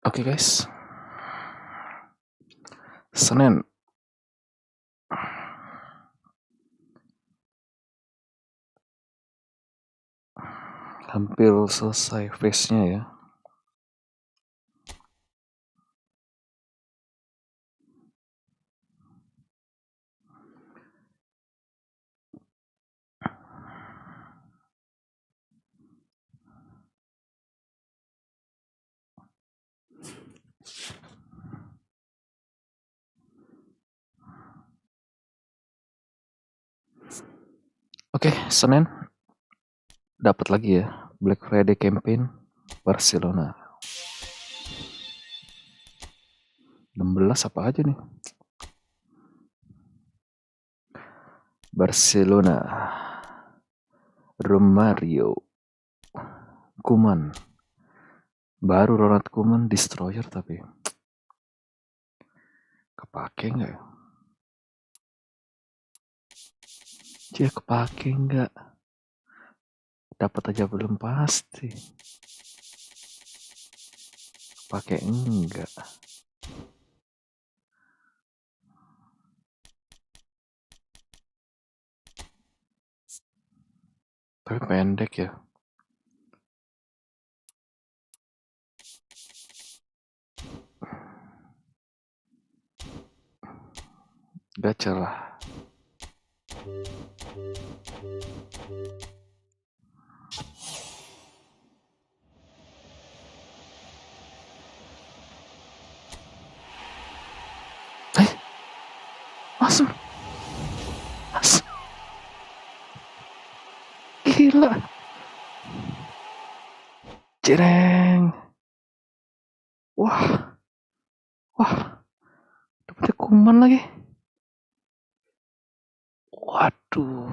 Oke guys, Senin. Hampir selesai face-nya ya. Oke, Senin dapat lagi ya Black Friday campaign Barcelona. 16 apa aja nih? Barcelona, Romario, Koeman. Baru Ronald Koeman destroyer tapi kepake nggak ya? Dia kepake nggak? Dapat aja belum pasti. Pakai enggak? Tapi pendek ya. Gacha lah. Masuk. Gila. Jereng. Wah. Dapetnya Koeman lagi. Waduh.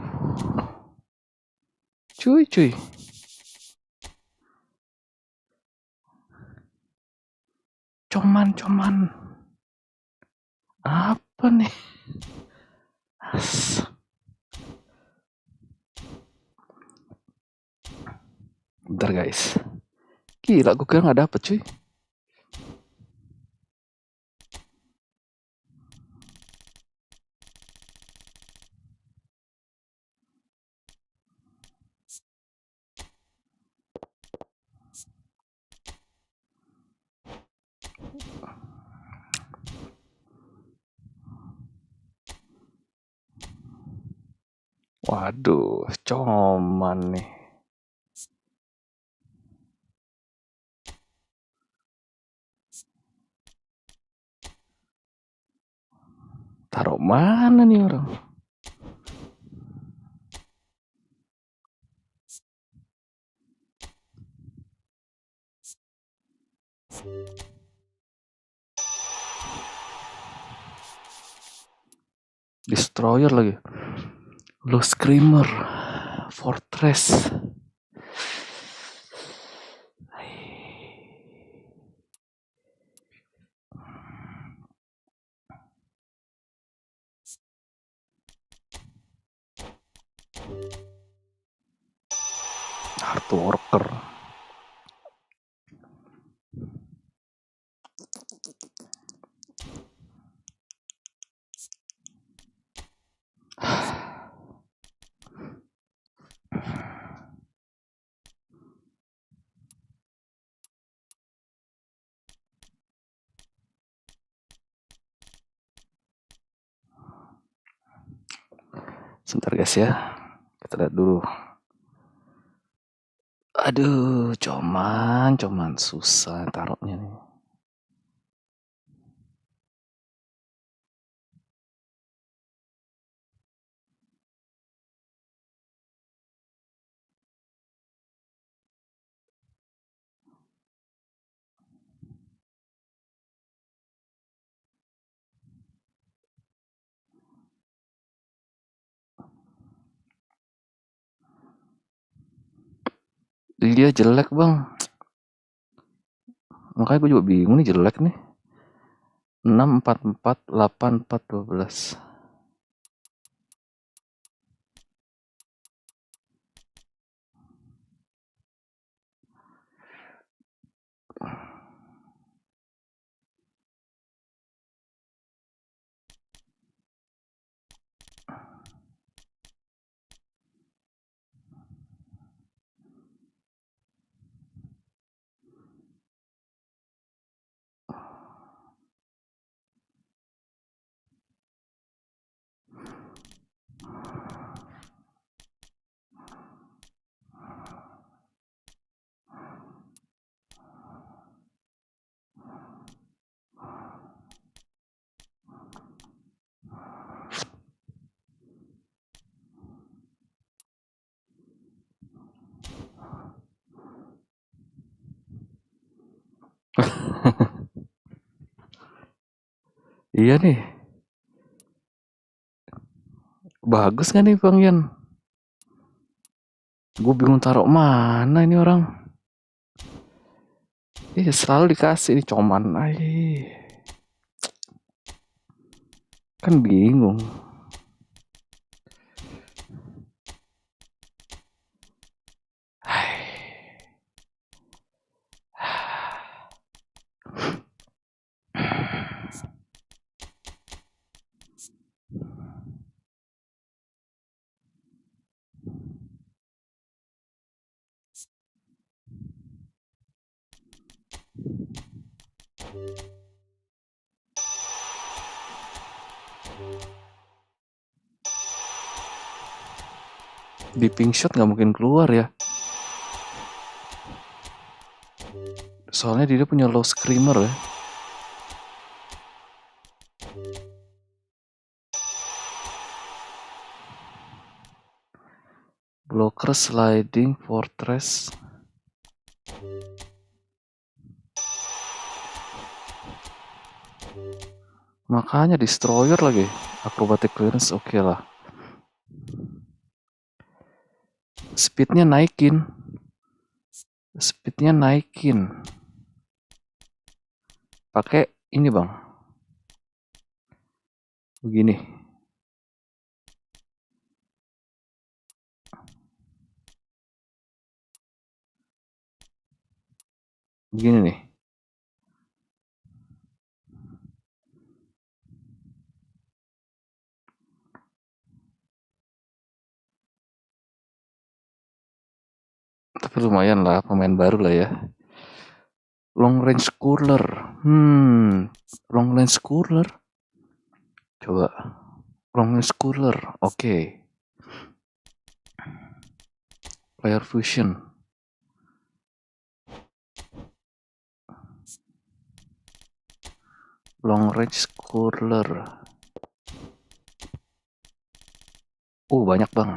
Cuy. Coman. Apa nih? Bentar guys. Gila, gue kira gak dapet cuy. Waduh, coman nih. Taruh mana nih orang? Destroyer lagi. Low Screamer. Fortress. Hard worker. Sebentar guys ya. Kita lihat dulu. Aduh, coman susah taruhnya nih. Dia jelek bang. Makanya gue juga bingung nih, jelek nih. 644 84 12. Iya nih. Bagus kan nih Bang Yan? Gue bingung taruh mana ini orang. Iya selalu dikasih nih coman. Kan bingung. Di pink shot nggak mungkin keluar ya. Soalnya dia punya low screamer ya. Blocker sliding fortress. Makanya destroyer lagi. Acrobatic clearance oke lah. Speednya naikin. Pakai ini bang. Begini. Begini nih. Tapi lumayan lah, pemain baru lah ya. Long range cooler. Long range cooler. Coba. Long range cooler. Oke. Player fusion. Long range cooler. Banyak bang.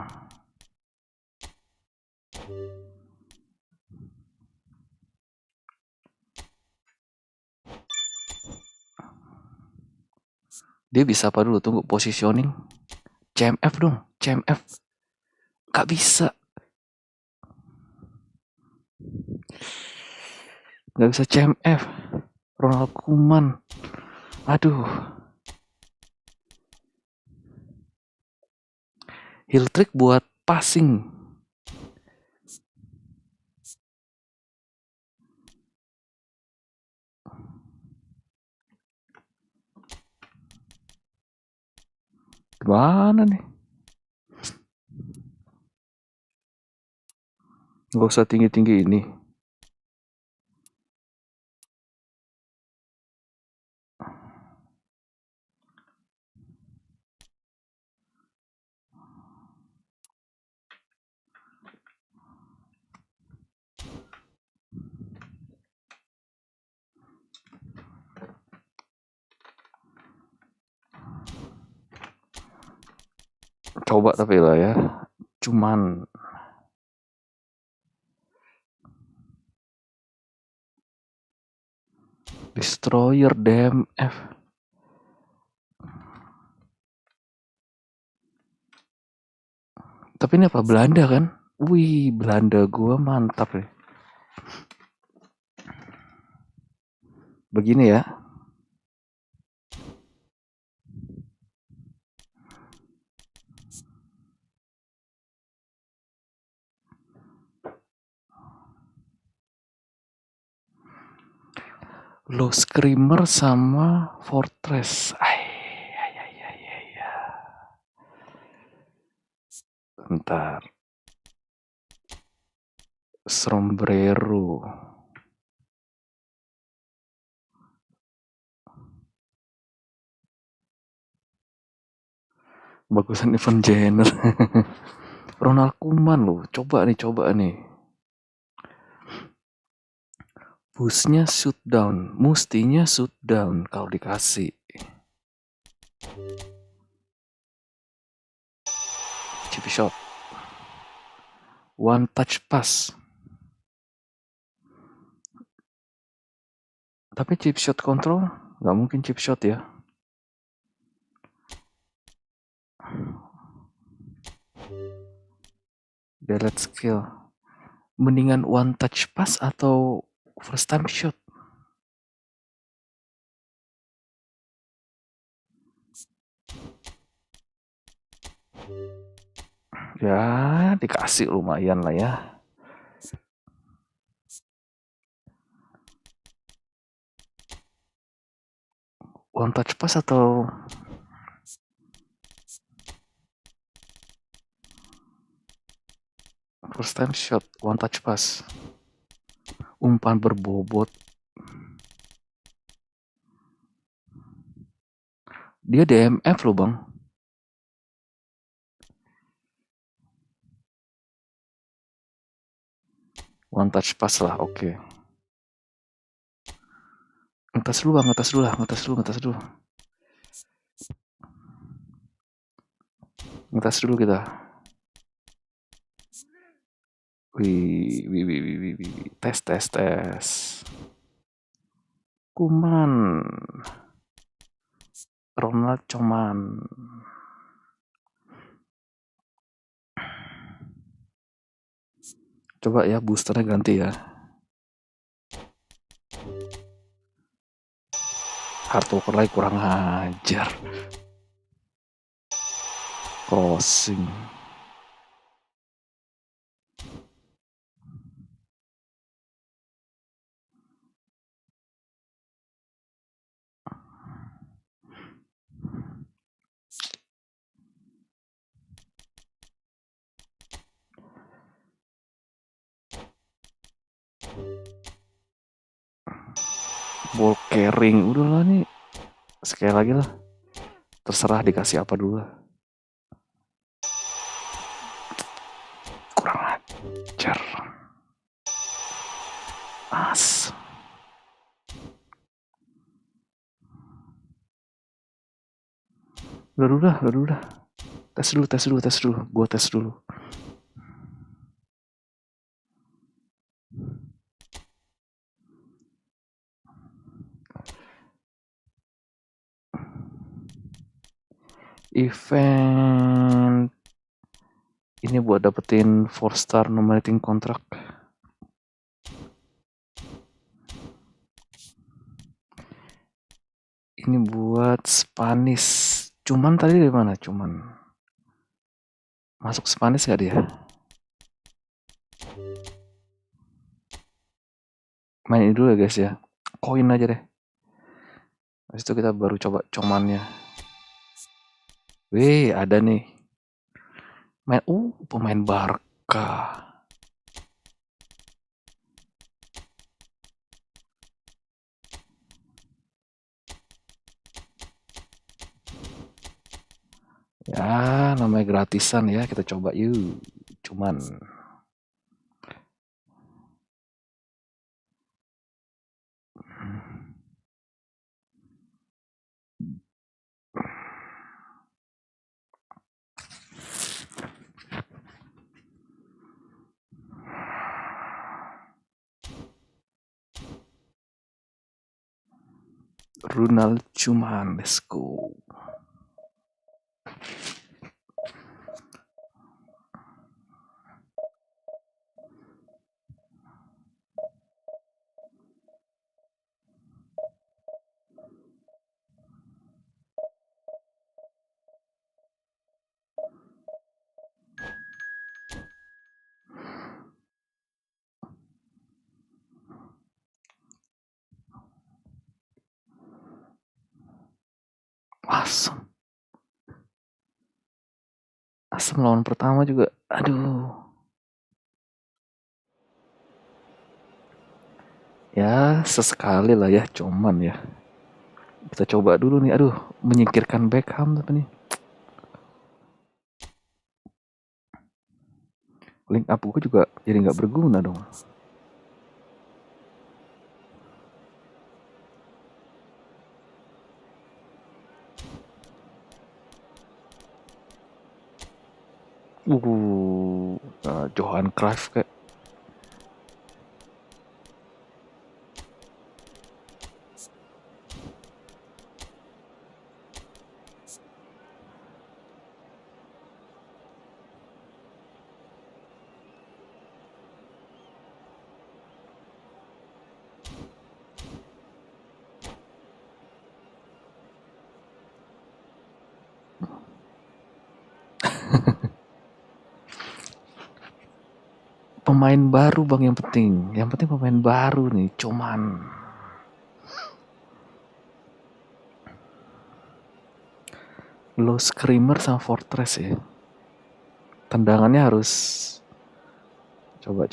Dia bisa apa dulu? Tunggu positioning. CMF dong. CMF. Gak bisa. Gak bisa CMF. Ronald Koeman. Aduh. Heel trick buat passing. Gimana nih? Gak usah tinggi-tinggi ini. Coba tapi lah ya. Cuman destroyer DMF. Tapi ini apa? Belanda kan? Wih, Belanda gua mantap nih. Begini ya. Low screamer sama fortress. Bentar. Sombrero. Bagusan Evan Jenner. Ronald Koeman loh. Coba nih. Busnya shoot down. Mustinya shoot down kalau dikasih. Chip shot. One touch pass. Tapi chip shot control nggak mungkin chip shot ya. delete skill. Mendingan one touch pass atau first time shot? Ya, dikasih lumayan lah ya. One touch pass atau first time shot, one touch pass. Umpan berbobot. Dia DMF loh bang. One touch pass lah, oke. Ngetes dulu bang, ngetes dulu. Ngetes dulu kita. Wih. Tes. Kuman. Ronald Coman. Coba ya boosternya ganti ya. Hardwalker lagi kurang ajar. Crossing. Ball carrying, udahlah nih. Sekali lagi lah. Terserah dikasih apa dulu lah. Kurang ajar. As. Udah. Tes dulu. Gua tes dulu. Event ini buat dapetin 4-star nominating contract. Ini buat Spanish. Cuman tadi dari mana? Cuman masuk Spanish gak dia? Main ini dulu ya guys ya. Koin aja deh. Habis itu kita baru coba comannya. Wih, ada nih. Pemain Barca. Ya, namanya gratisan ya. Kita coba yuk. Cuman Ronald Cuman, let's go. Asem lawan pertama juga. Aduh. Ya, sesekali lah ya, cuman ya. Kita coba dulu nih. Aduh, menyingkirkan Beckham tapi nih. Link up gue juga jadi nggak berguna dong. Johan Cruyff kayak. pemain baru bang yang penting pemain baru nih, cuman low screamer sama fortress ya. Tendangannya harus coba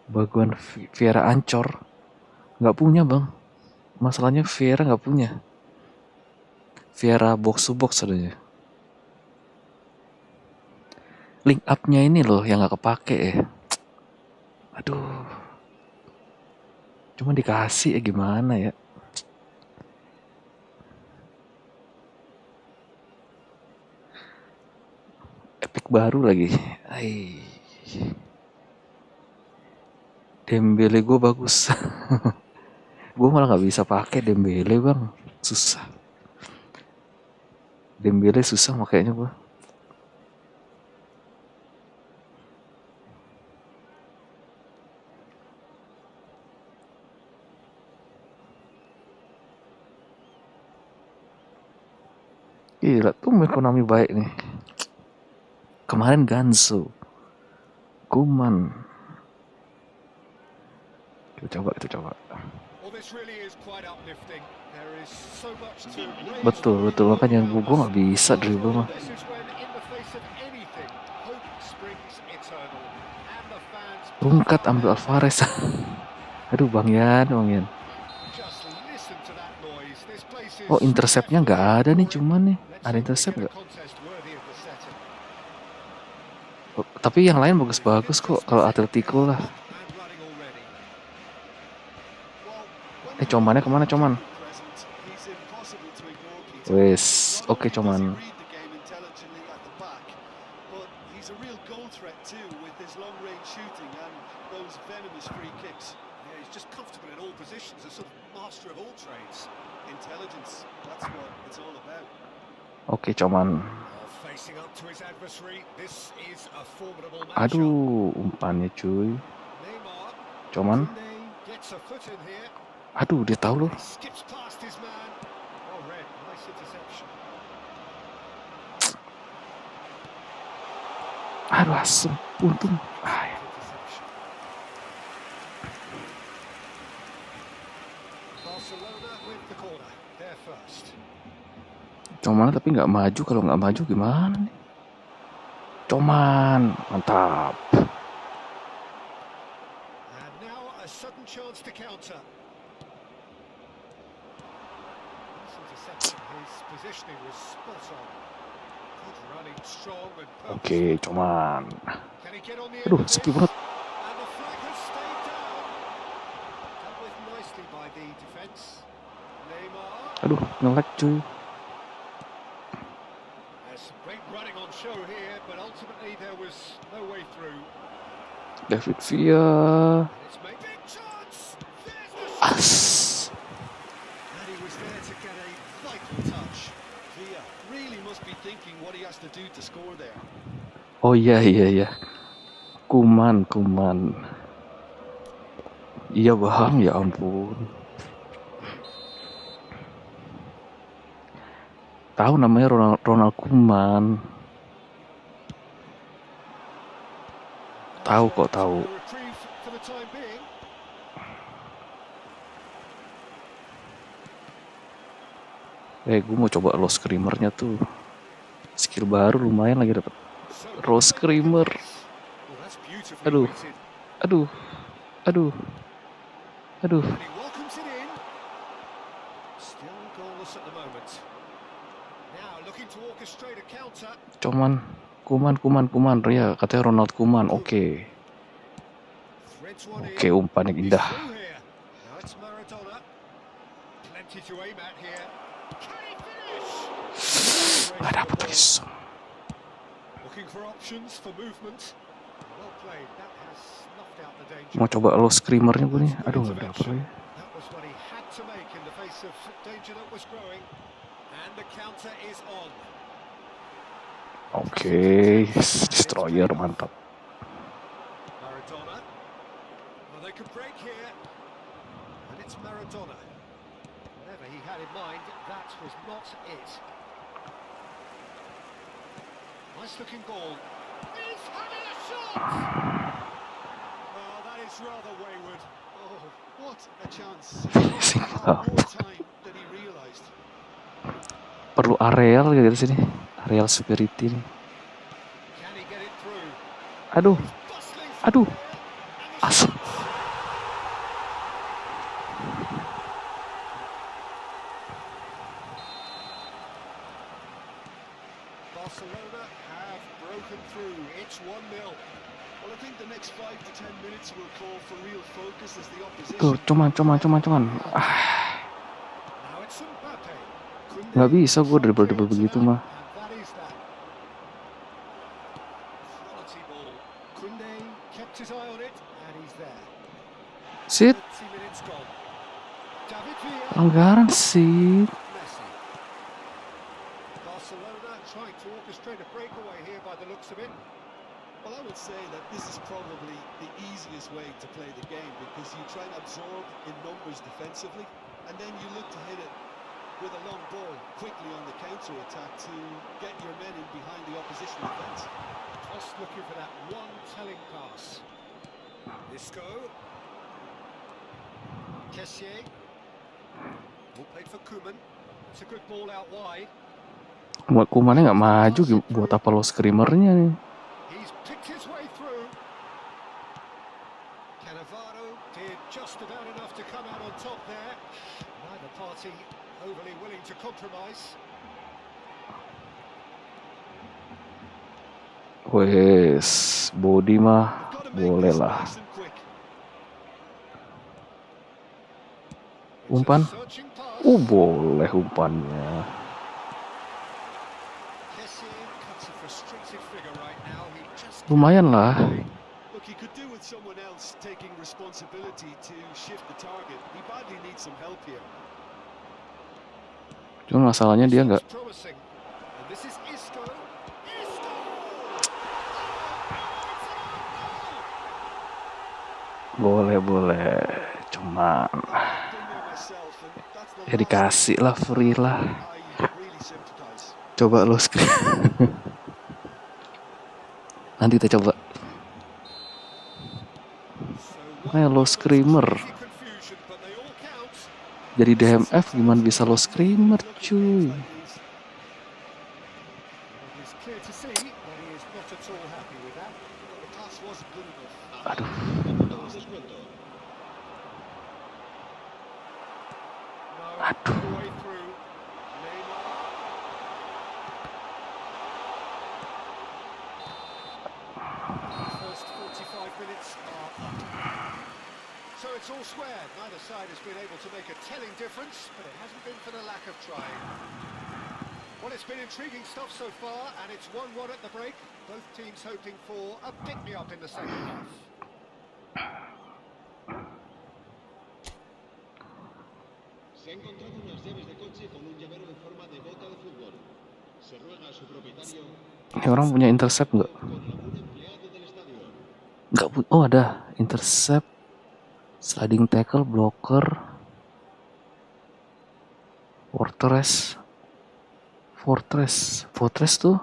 baguan Vieira ancor, nggak punya bang. Masalahnya Vieira nggak punya. Vieira box to box adanya. Link up-nya ini loh yang nggak kepake ya. Aduh. Cuma dikasih ya gimana ya. Epic baru lagi. Dembele gue bagus. Gue malah nggak bisa pakai Dembele bang. Susah. Dembele susah makanya gue. Gila tuh ekonomi baik nih. Kemarin Ganso, Kuman. Kita coba. Betul makanya gue nggak bisa dribble mah. Rungkat ambil Alvarez. Aduh Bang Yan. Oh interceptnya nggak ada nih, cuman nih ada intercept nggak? Oh, tapi yang lain bagus-bagus kok kalau Atletico lah. Comannya kemana Coman? Wes, oke Coman. Oke Coman. Aduh, umpannya cuy. Coman. Aduh, dia tahu loh. Aduh, asem, untung. Coman tapi nggak maju. Kalau nggak maju gimana nih? Coman, mantap. Oke, Coman. Aduh, sepi banget. Aduh, nge-lag cuy. David Villa. As. Oh iya. Kuman. Iya bang, ya ampun. Tahu namanya Ronald Kuman. Tahu. Gue mau coba low screamernya tuh. Skill baru lumayan lagi dapat. Low screamer. Aduh. Cuman Kuman ya, katanya Ronald Kuman. Oke, umpan yang indah. Gak dapet lagi. Mau coba low screamernya gue nih. Aduh, gak dapet lagi. Oke, destroyer mantap. Finishing up. Perlu areal gitu di sini. Areal security nih. Aduh. Aduh. Asal. Barcelona have broken through. It's 1-0. Well, I think the next 5 to 10 minutes will call for real focus as the opposition. Tuh, cuman. Now it's Mbappe. Nggak bisa gue dribble begitu mah. That is that. Quality ball. Kunde kept his eye on it and he's there. Sit. 30 minutes gone. David Villa. Pelanggaran sih. Messi. Barcelona trying to orchestrate a breakaway here by the looks of it. Well, I would say that this is probably the easiest way to play the game because you try and absorb in numbers defensively and then you look to hit it with a long ball quickly on the counter-attack to get your men in behind the opposition defence. Just looking for that one telling pass. Isco. Kessié. Ball played for Koeman. It's a good ball out wide. Kumannya nggak maju, buat apa lo screamernya nih? He's picked his way through. Cannavaro did just about enough to come out on top there. Neither party overly willing to compromise. Wes, body mah boleh lah. Umpan? Boleh umpannya. Lumayan lah. Look, he could do with someone else taking responsibility to shift the target. He badly needs some help here. Cuma masalahnya dia nggak. Boleh. Cuman ya dikasih lah, free lah. Coba lo screen. Nanti kita coba. Lo screamer. Jadi DMF gimana bisa lo screamer, cuy? Aduh. So it's all square. Neither side has been able to make a telling difference, but it hasn't been for the lack of trying. Well, it's been intriguing stuff so far, and it's 1-1 at the break. Both teams hoping for a pick-me-up in the second half. Se ha encontrado unas llaves de coche con un llavero en forma de bota de fútbol. Se ruega a su propietario. Ini orang punya intercept nggak? Nggak punya. Oh, ada intercept, sliding tackle, blocker, fortress tuh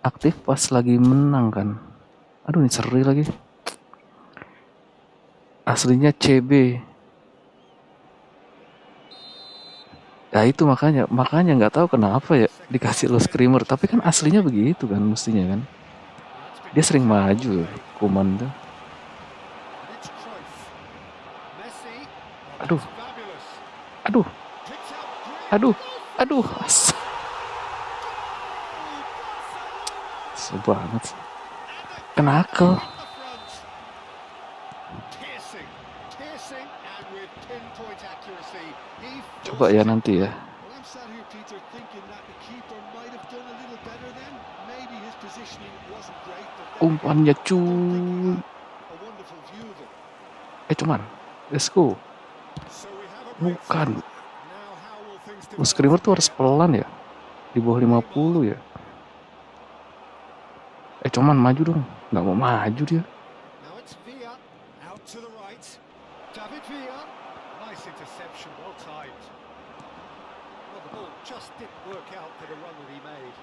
aktif pas lagi menang kan. Aduh, ini seri lagi. Aslinya CB. Ya itu makanya nggak tahu kenapa ya dikasih lo screamer, tapi kan aslinya begitu kan mestinya kan. Dia sering maju Koeman tuh. Aduh. Susah banget. Kenakel. Coba ya nanti ya. Umpannya cuy. Cuman let's go. Bukan. Screamer tuh harus pelan ya. Di bawah 50 ya. Cuman maju dong. Nggak mau maju dia. David Villa, nice interception, well timed. Well, the ball just didn't work out for the run that he made.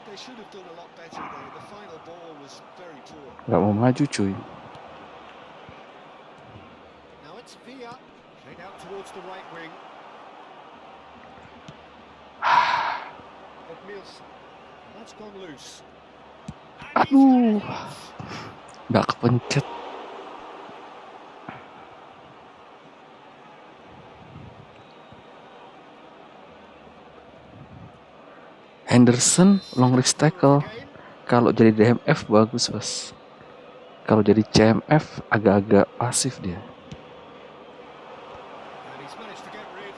They should have done a lot better there. The final ball was very poor. Nggak mau maju cuy. Now it's Villa, played out towards the right wing. Edmilson, that's gone loose. Aduh, nggak kepencet. Henderson long wrist tackle. Kalau jadi DMF bagus bos. Kalau jadi CMF agak-agak pasif dia. And he's managed to get rid.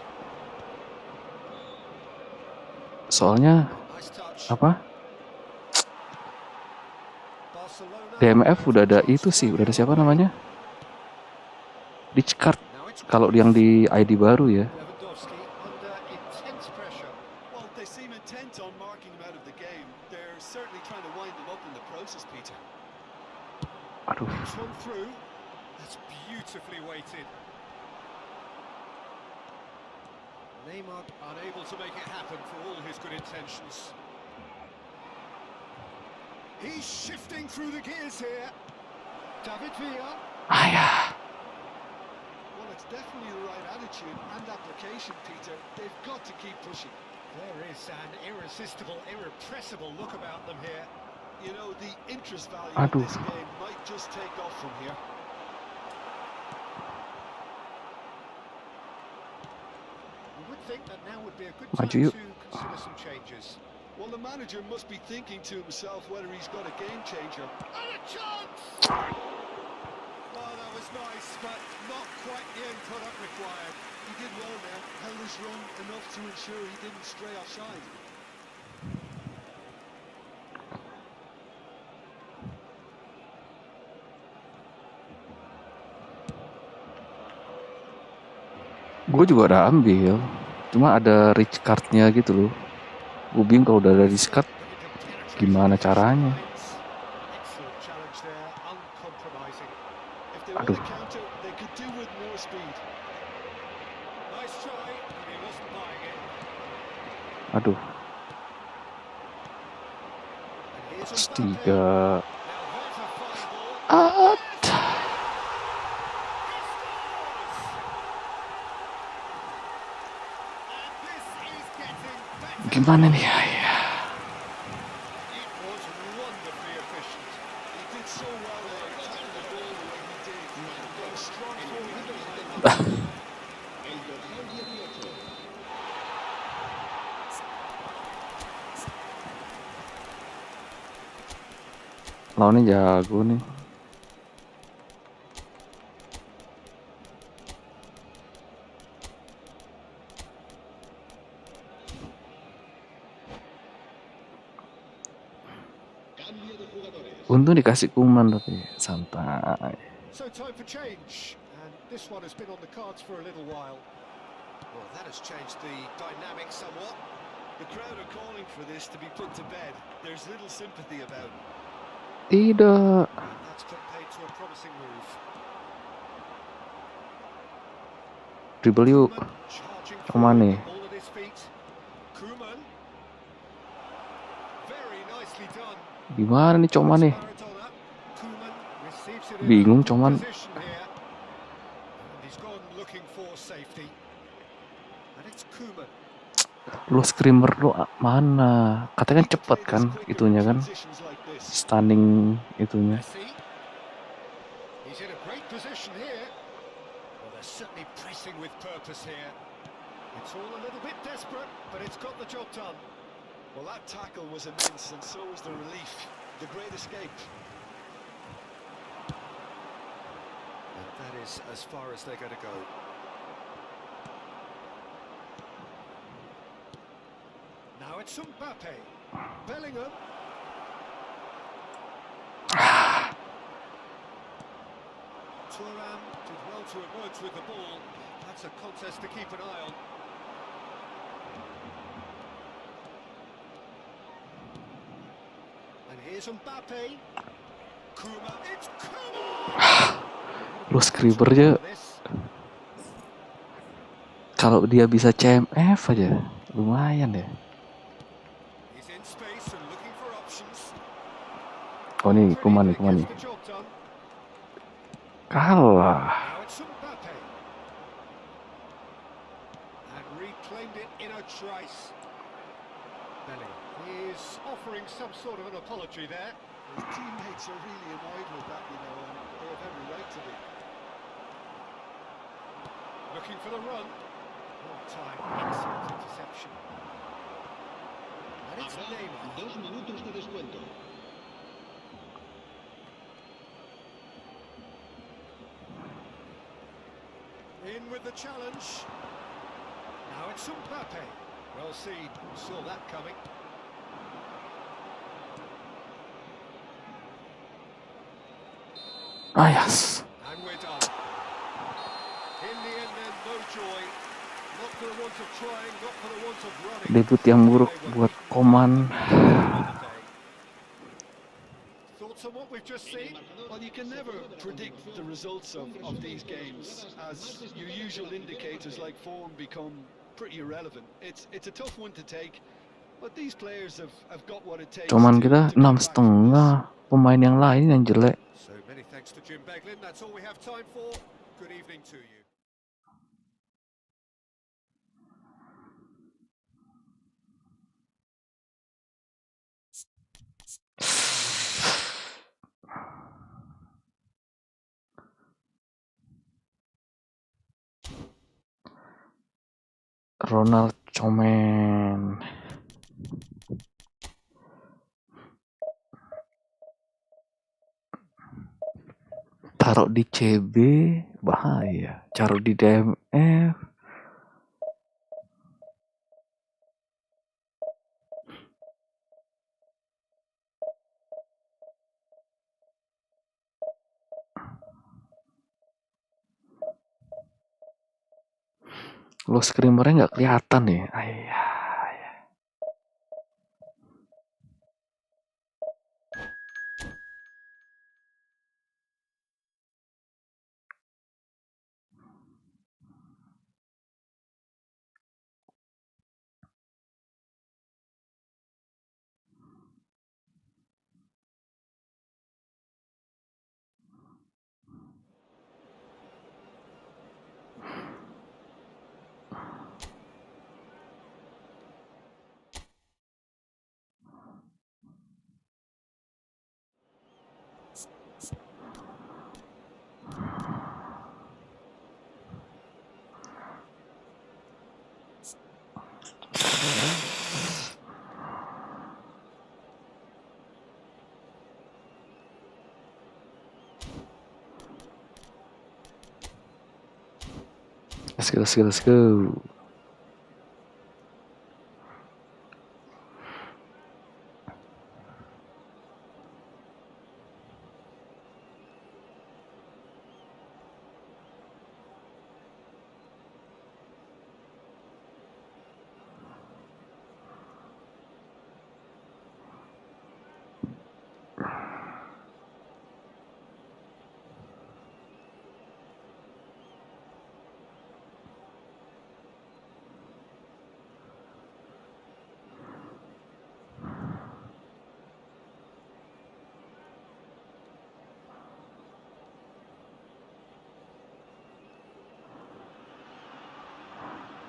Soalnya Nice touch. apa? Barcelona. DMF udah ada itu sih, udah ada siapa namanya? Richcard. Now it's Kalau yang di ID baru ya. Lewandowski under intense pressure. Well, they seem intent on marking him out of the game. They're certainly trying to wind him up in the process, Peter. Aduh, This one through. That's beautifully weighted. Neymar unable to make it happen for all his good intentions. He's shifting through the gears here. David Villa. ayah. Well, it's definitely the right attitude and application, Peter. They've got to keep pushing. There is an irresistible, irrepressible look about them here. You know, the interest value Aduh. of this game might just take off from here. You would think that now would be a good Maju time yuk. to consider some changes. Well, the manager must be thinking to himself whether he's got a game changer. And a chance! Well, that was nice, but not quite the end product required. He did well there, held his run enough to ensure he didn't stray offside. Gue juga udah ambil, cuma ada Richcard-nya gitu loh. Gue bingung kalau udah ada Richcard, gimana caranya? Excellent challenge there, uncompromising. If they want Aduh. to counter, they could do with more speed. Nice try, but he wasn't buying it. Aduh, And here's terus Mbappe. 3. Now there's a fine ball. At. And this is getting better. Gimana nih ayah? It was wonderfully efficient. He did so well there, tackling the ball the way he did. Got a strong forehand behind him. El dorsal 18. Lawannya jago nih. Cambio de jugadores. Untung dikasih kuman tapi santai. So time for change, and this one has been on the cards for a little while. Well, that has changed the dynamic somewhat. The crowd are calling for this to be put to bed. There's little sympathy about it. Tidak. And that's put paid to a promising move. Dribble yuk. Koeman charging Koeman forward, nih. the ball at his feet. Koeman. Very nicely done. Gimana nih Coman nih? Maradona. Koeman receives it in Bingung, a good Coman. position here. And he's gone looking for safety. And it's Koeman. Lu screamer lu mana? Katanya kan cepet kan itunya kan? Positions like this. Stunning itunya. Messi. He's in a great position here. Well, they're certainly pressing with purpose here. It's all a little bit desperate, but it's got the job done. Well, that tackle was immense, and so was the relief. The great escape. And that is as far as they're going to go. Now it's Mbappe. Bellingham. Thuram did well to emerge with the ball. That's a contest to keep an eye on. And here's Mbappe. Koeman. It's Koeman! Lu screamer aja. This. Kalau dia bisa CMF aja lumayan ya. He's in space and looking for Oh nih, Pretty Kuman nih, that Kuman gets nih. the job done. Kalah. Now it's Mbappe. And reclaimed it in a trice. Belly is offering some sort of an apology there. His teammates are really annoyed with that, you know, and they have every right to be. Looking for the run. Well timed, excellent interception. And it's Habrá Neymar. 2 minutos de descuento. In with the challenge. Now it's Mbappe. Well seen, saw that coming. Ah, yes. And we're done. In the end then, no joy. Not for the want of trying, not for the want of running. Debut yang buruk They were buat beaten Koman. and on the day. Thoughts on what we've just seen? Well, you can never predict the results of these games, as your usual indicators like form become pretty irrelevant. It's a tough one to take, but these players have got what it takes Cuman to kita come back from this. 6,5. Pemain yang lain yang jelek. So many thanks to Jim Beglin. That's all we have time for. Good evening to you. Ronald Koeman. Taruh di CB bahaya. Taruh di DMF. Lo screamernya nggak kelihatan nih. Ayah. Let's go.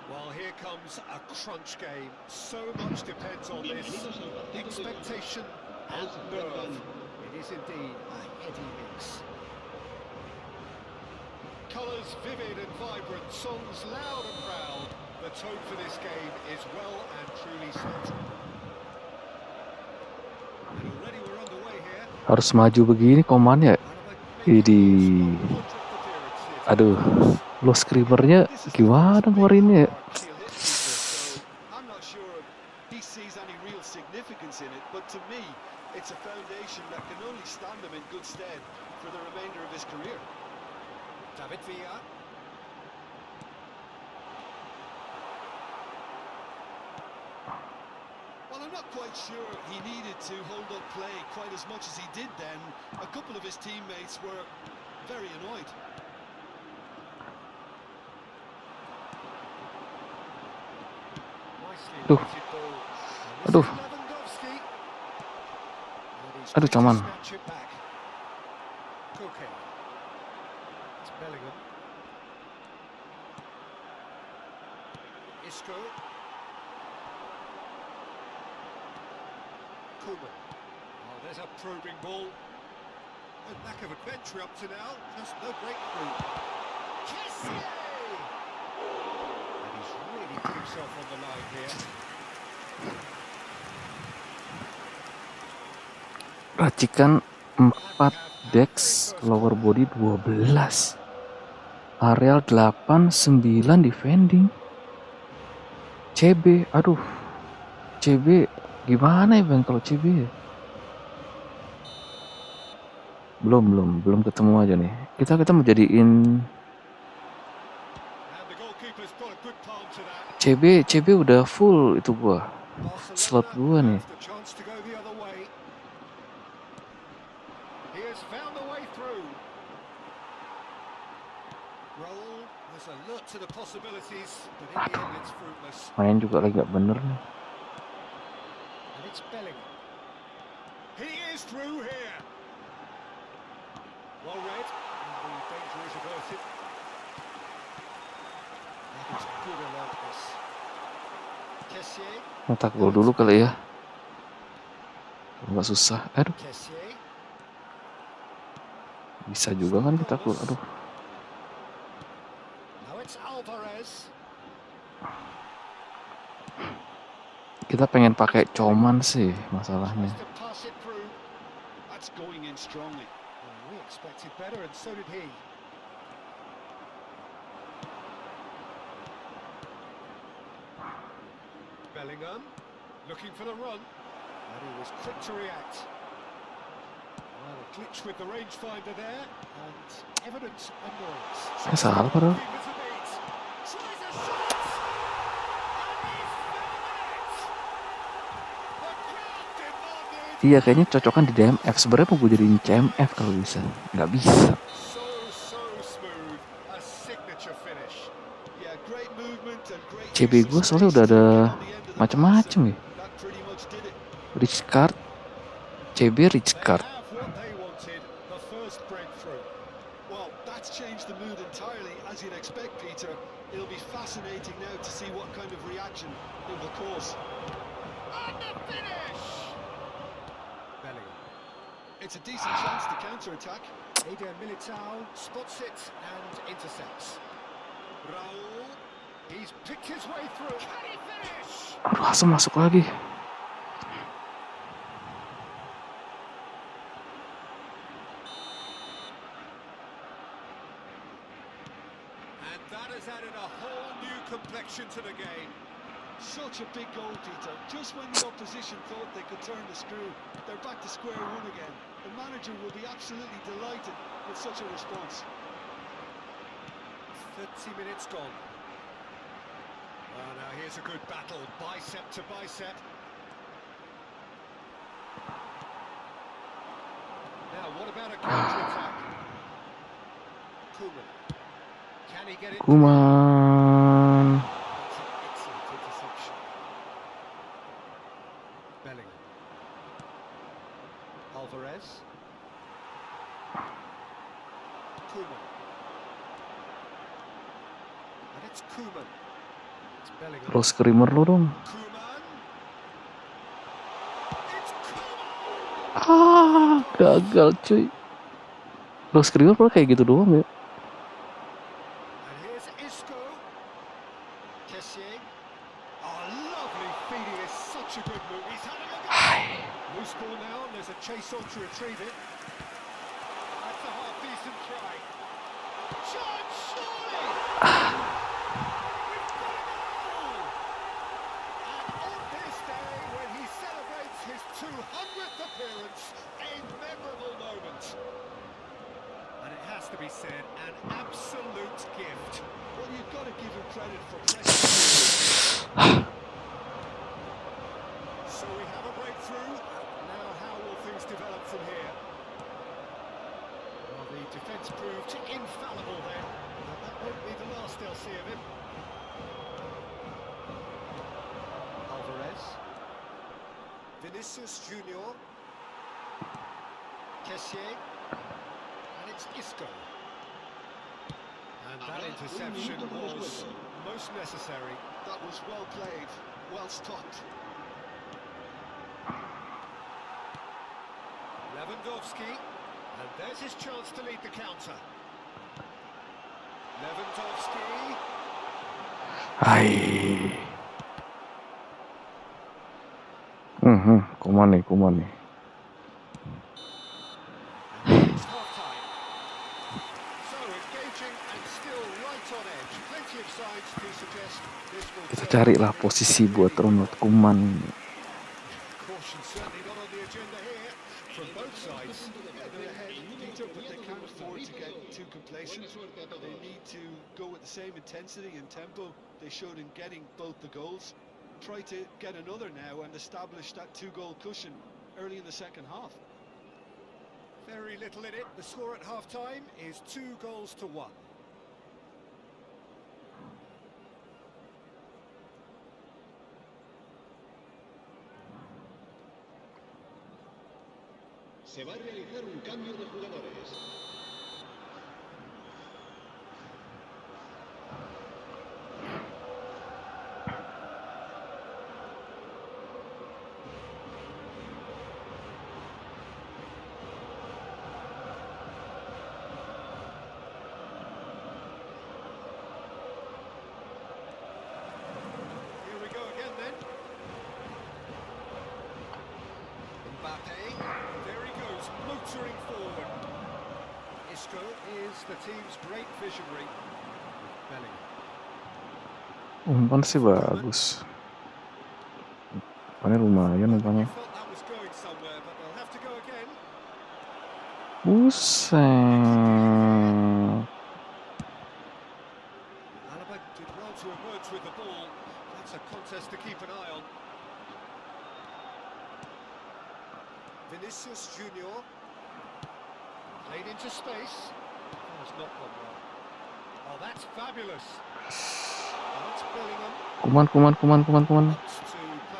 Well, here comes a crunch game. So much depends on this. Expectation and nerve. It is indeed a heady mix. Colours vivid and vibrant, songs loud and proud. The tone for this game is well and truly set. And already we're underway here. Harus maju begini Koman ya. Idi. Aduh, lo screamernya gimana ngeluarinnya ya? I'm not sure he sees any real significance in it, but to me, it's a foundation that can only stand him in good stead for the remainder of his career. David Villa. Well, I'm not quite sure he needed to hold up play quite as much as he did then. A couple of his teammates were very annoyed. Nicely Aduh. weighted ball. And this Aduh. is Lewandowski. And he's Aduh, trying to cuman. snatch it back. Cooking. It's Bellingham. Isco. Koeman. Oh, there's a probing ball. A lack of adventure up to now. Just no breakthrough. Kessie! And he's really put himself on the line here. Racikan 4 dex, lower body 12. Areal 8, 9 defending. CB, aduh. CB gimana ya Bang kalau CB ya? Belum ketemu aja nih. Kita mau jadiin And the goalkeeper's got a good palm to that. CB udah full itu gua. Slot gua nih. Barcelona have the chance to go the other way. He has found the way through. Roll has alert to the possibilities, but in the end it's fruitless. Main juga lagi gak bener nih. And it's Bellingham. He is through here. Well read, and the danger is averted. That is good alertness. Kessie. Nyetak gol dulu kali ya. Nggak susah. Aduh, Kessie. bisa juga kan kita gol. Aduh. Now it's Alvarez. Kita pengen pakai Coman sih masalahnya. Tries to pass it through. That's going in strongly. Well, we expected better, and so did he. Bellingham looking for the run, and he was quick to react. Well, a glitch with the rangefinder there, and evident annoyance. Salah padahal. Keeper's a beat. Tries a shot, and he's found it. The crowd demanded. Iya kayaknya cocokan di DMF. Sebenarnya mau gue jadiin CMF kalau bisa. Nggak bisa. So smooth, a signature finish. Yeah, great movement and great CB gue soalnya udah ada macem-macem ya. That pretty much did it. Rich card, CB rich They card. have what they wanted, the first breakthrough. Well, that's changed the mood entirely, as you'd expect, Peter. It'll be fascinating now to see what kind of reaction it will cause. And the finish! Bellingham. It's a decent chance to counter-attack. Eder Militao spots it and intercepts. Raul, he's picked his way through. Can he finish? Aduh, langsung masuk lagi. And that has added a whole new complexion to the game. Such a big goal, Peter. Just when the opposition thought they could turn the screw, they're back to square one again. The manager will be absolutely delighted with such a response. 30 minutes gone. Oh, now here's a good battle, bicep to bicep. Now, what about a counter-attack? Koeman. Can he get it? Kuman. That's an excellent interception. Bellingham. Alvarez. Koeman. And it's Koeman. It's Bellingham. Lo screamer lo dong. Koeman. It's Koeman! Gagal cuy. Lo screamer lo kayak gitu doang ya. And here's Isco. Kessie. Oh, lovely feeding is such a good move. He's having a go. Loose ball now, and there's a chase on to retrieve it. That's a half-decent try. Shot, surely! We've got a goal! And on this day, when he celebrates his 200th appearance, a memorable moment. And it has to be said, an absolute gift. Well, you've got to give him credit for pressing. So we have a breakthrough. Now how will things develop from here? Well, the defence proved infallible then. But that won't be the last they'll see of him. Alvarez. Vinicius Junior. Kessié. And it's Isco. And that interception was most necessary. That was well played, well stopped. Lewandowski. And there's his chance to lead the counter. Lewandowski. Hai. Kuman nih. It's half-time. So engaging and still right on edge. Plenty of signs to suggest this will Kita turn carilah into posisi a buat Ronald Koeman. caution certainly not on the agenda here from both sides. They're ahead, Peter, but they can't afford to get too complacent. They need to go with the same intensity and tempo they showed in getting both the goals. Try to get another now and establish that two-goal cushion early in the second half. Very little in it. The score at half-time is 2-1. Se va a realizar un cambio de jugadores. Here we go again then. Mbappe, there he goes, motoring forward. Isco is the team's great visionary. Bellingham. Umpan sih bagus. Umpannya lumayan umpannya. Thought that was going somewhere, but they'll have to go again. Buset. Alaba did well to emerge with the ball. That's a contest to keep an eye on. Vinicius Junior played into space. Oh, it's not gone well. Oh, that's fabulous. Oh, that's Bellingham. Kuman. Wants to play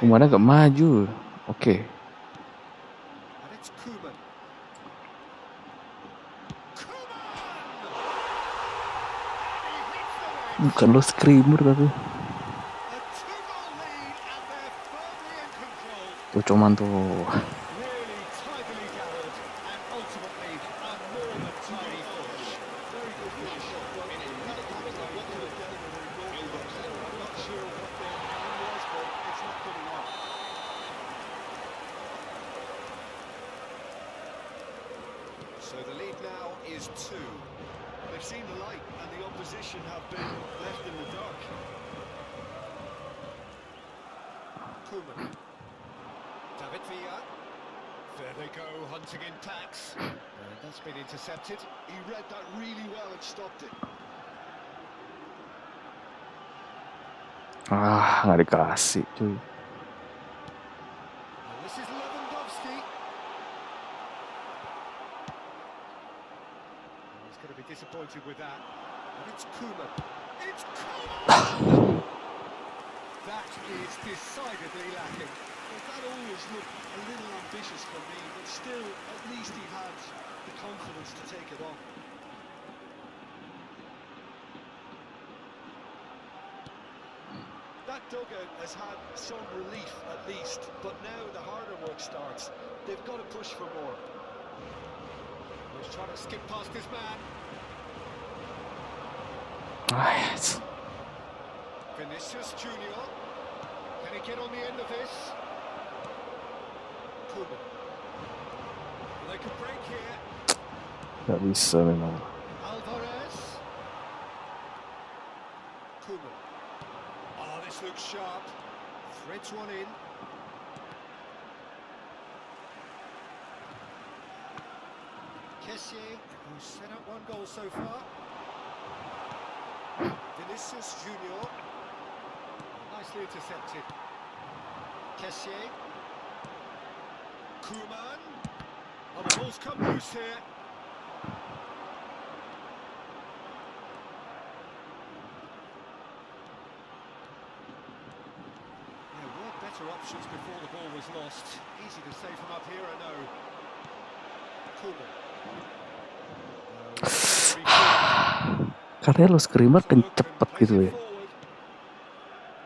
Kumannya gak maju. Oke. and it's Koeman. Koeman! He hits the leg. Bukan lo screamer tapi. A 2-goal lead and they're firmly in control. Tuh cuman tuh. Really tidily gathered and ultimately a more than tidy finish. Very good finish. Well, that looks like what could have delivered a goal. I'm not sure what their plan was, but it's not coming off. So the lead now is 2. They've seen the light, and the opposition have been left in the dark. Koeman. David Villa. There they go, hunting in tacks. And that's been intercepted. He read that really well and stopped it. Nggak dikasih cuy. And this is Lewandowski. He's going to be disappointed with that. And it's Koeman. It's Koeman! That is decidedly lacking. Well, that always looked a little ambitious for me, but still, at least he had the confidence to take it on. That dugout has had some relief at least, but now the harder work starts. They've got to push for more. He's trying to skip past his man. Yes. Vinicius Junior. Can he get on the end of this? Koeman. They could break here. Nggak bisa memang. Alvarez. Koeman. Oh, this looks sharp. Threads one in. Kessié, who's set up one goal so far. Vinicius Junior. Nicely intercepted. Kessié. Koeman. Oh, the ball's come loose here. There were better options before the ball was lost. Easy to save from up here, I know. Koeman. No, Katanya lo screamer kan cepet gitu ya.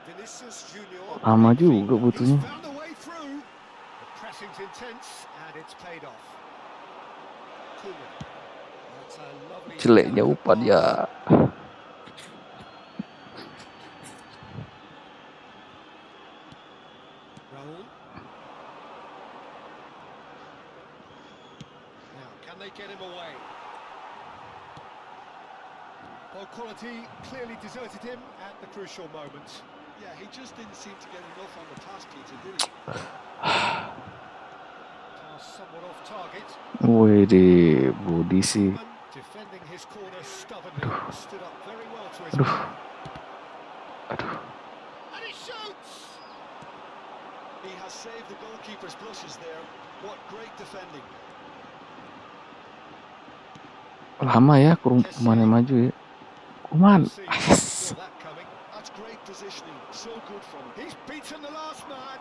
Vinicius Junior Lama playing juga feet. butuhnya. He's found a way through. The pressing's intense and it's paid off. Koeman. That's a lovely Jeleknya delicate Upad pass. ya. Raul. Now, can they get him away? Well, quality clearly deserted him at the crucial moment. Yeah, he just didn't seem to get enough on the pass, Peter, did he? Pass somewhat off target. Wih di Budi sih. Koeman defending his corner stubbornly. Stood up very well to his Aduh. man. Aduh. And he shoots! He has saved the goalkeeper's blushes there. What great defending. Lama ya Kuman yang maju ya. Kuman. See, Yes. saw that coming. That's great positioning. So good from him. He's beaten the last man.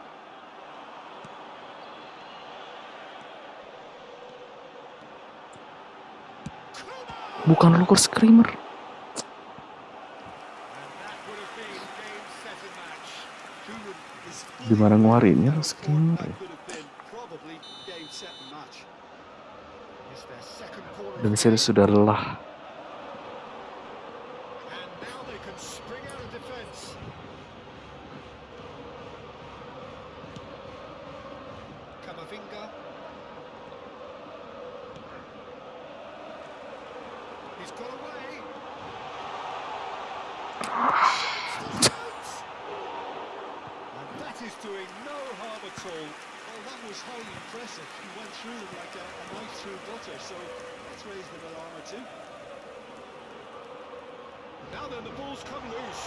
Bukan lo screamer. And that would have been game, set and match. Koeman is fully Gimana ngeluarinnya lo aware of what screamer that ya. could have been. Probably game, set and match. It's their second corner of Dan the saya game. sudah lelah. And now they can spring out of defence. Camavinga. He's got away. Shoots! And that is doing no harm at all. Well, that was highly impressive. He went through them like a knife through butter, so let's raise an alarm or two. Now then, the ball's come loose.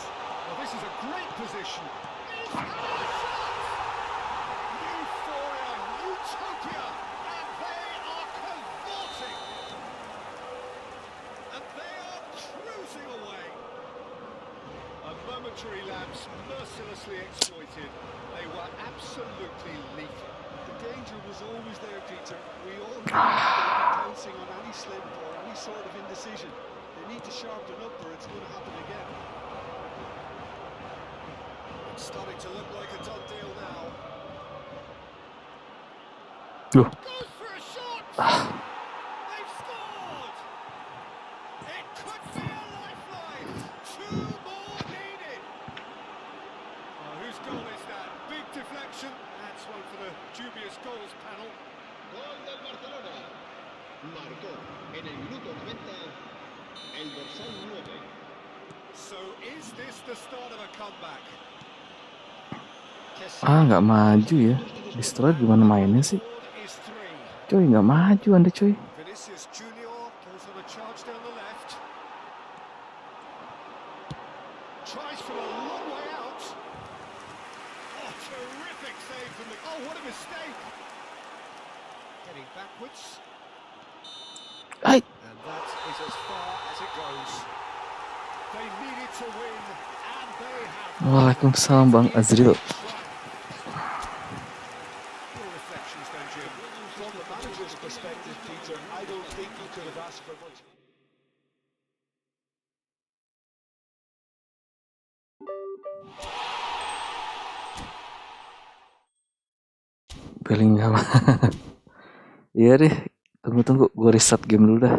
Well, this is a great position. He's had a shot! Euphoria, utopia, and they are cavorting. And they are cruising away. A momentary lapse mercilessly exploited. They were absolutely lethal. The danger was always there, Peter. We all knew they'd be pouncing on any slip or any sort of indecision. They need to sharpen up or it's going to happen again. It's starting to look like a done deal now. Loh. Goes for a shot! They've scored! It could be a lifeline! Two more needed! Whose goal is that? Big deflection. That's one for the dubious goals panel. Gol del Barcelona. Marcó en el minuto 90 el dorsal 9. So is this the start of a comeback? Nggak maju ya. Destroyer gimana mainnya sih? Is three. Coy nggak maju Anda coy. Vinicius Junior goes on a charge down the left. Tries from a long way out. Oh, terrific save from the... Oh, what a mistake! Getting backwards. Hai. And that is as far as it goes. They needed to win, and they have. Waalaikumsalam Bang Azril. Your reflections then, Jim. From the manager's perspective, Peter, I don't think he could have asked for much. Bellingham. Iya deh. Tunggu. Gue reset game dulu dah.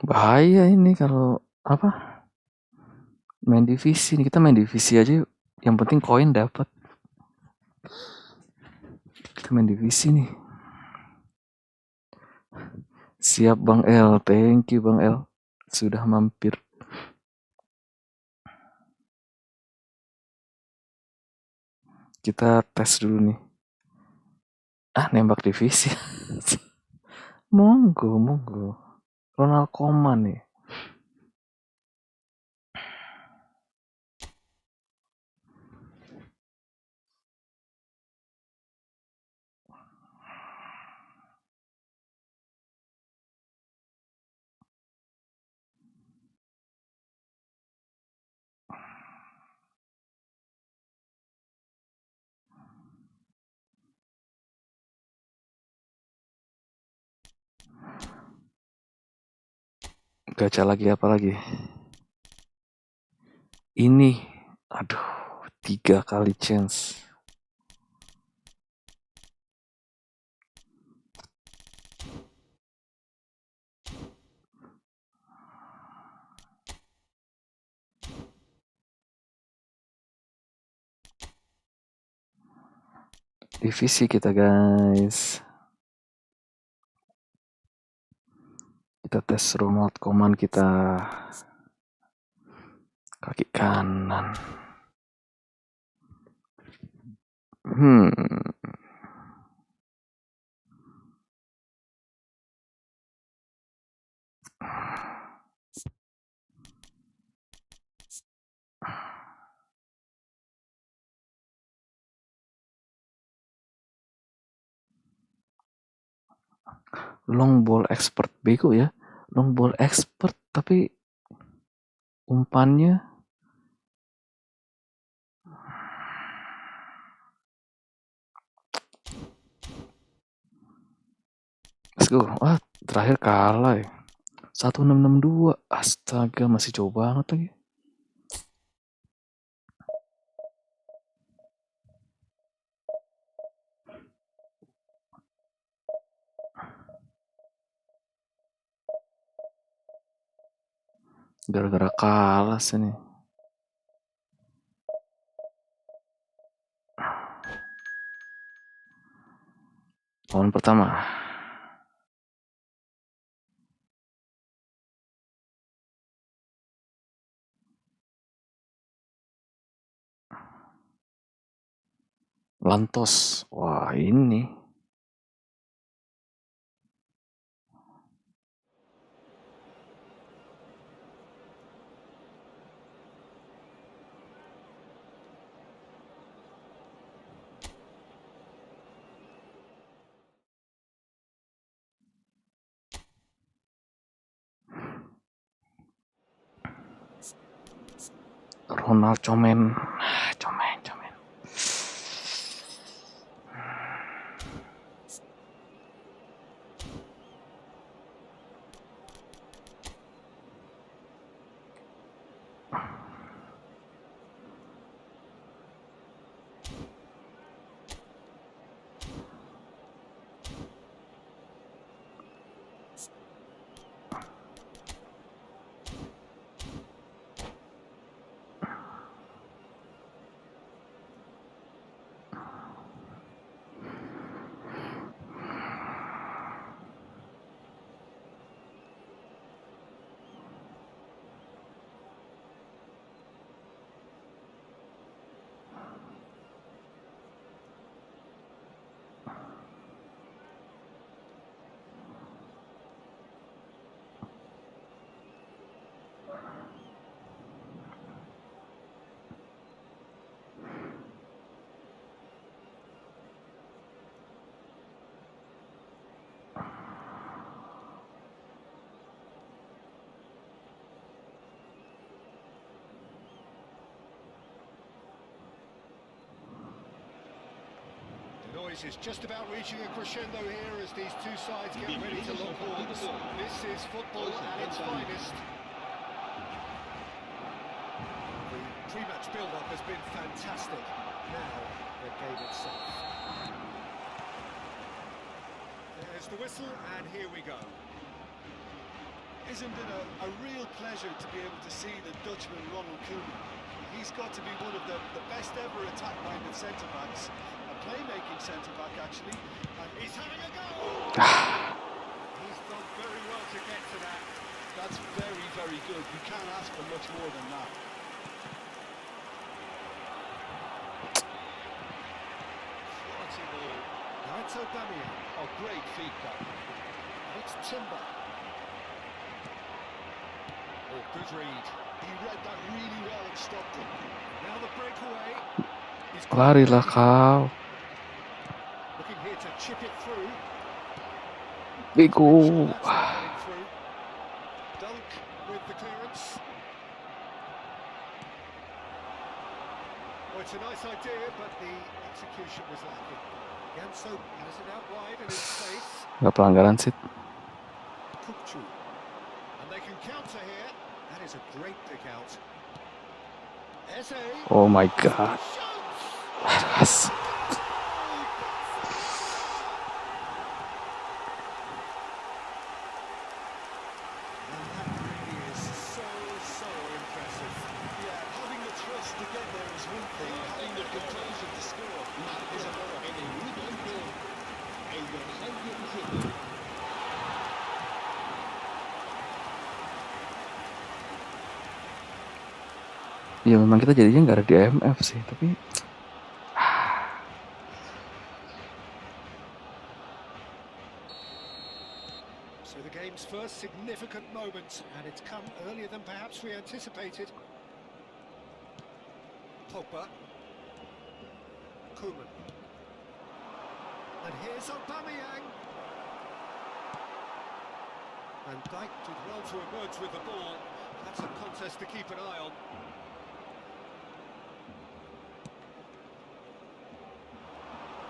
Bahaya ini kalau apa? Main divisi nih. Kita main divisi aja yuk. Yang penting koin dapat. Kita main divisi nih. Siap Bang L. Thank you Bang L. Sudah mampir. Kita tes dulu nih. Nembak divisi. Monggo. Ronald Koeman nih. Gacha lagi apa lagi? Ini, aduh, 3 kali chance. Divisi kita guys. Kita tes remote command kita. Kaki kanan. Long ball expert, bego ya. Long ball expert tapi umpannya let's go. Wah, terakhir kalah ya. 1662. Astaga, masih jauh banget lagi. Gara-gara kalah sini. Lawan pertama. Lantos. Wah, ini. Ronald Comen. Noise is just about reaching a crescendo here as these two sides get ready to lock horns. This is football at its finest. The pre-match build-up has been fantastic. Now, the game itself. There's the whistle, and here we go. Isn't it a real pleasure to be able to see the Dutchman Ronald Koeman? He's got to be one of the best ever attack-minded centre-backs. Playmaking centre-back, actually, and he's having a go! He's done very well to get to that. That's very, very good. You can't ask for much more than that. Quality ball. Now it's Aubameyang. Oh, great feedback. It's Timber. Oh, good read. He read that really well and stopped it. Now the breakaway. Larilah kau. Looking here to chip it through. Bego. Dunk with the clearance. Oh, it's a nice idea, but the execution was lacking. Gamso has it out wide and in space. Gak pelanggaran sih. Kupchu. And And they can counter here. That is a great pick out. Eze. Oh my god. Shoots! And that really is so impressive. Yeah, having the trust to get there is one thing, having the composure to score is another. En el minuto 11, el dorsal 17. Ya memang kita jadinya nggak ada di AMF sih, tapi So the game's first significant moment, and it's come earlier than perhaps we anticipated. Pogba. Koeman. And here's Aubameyang. And Dijk did well to emerge with the ball. That's a contest to keep an eye on.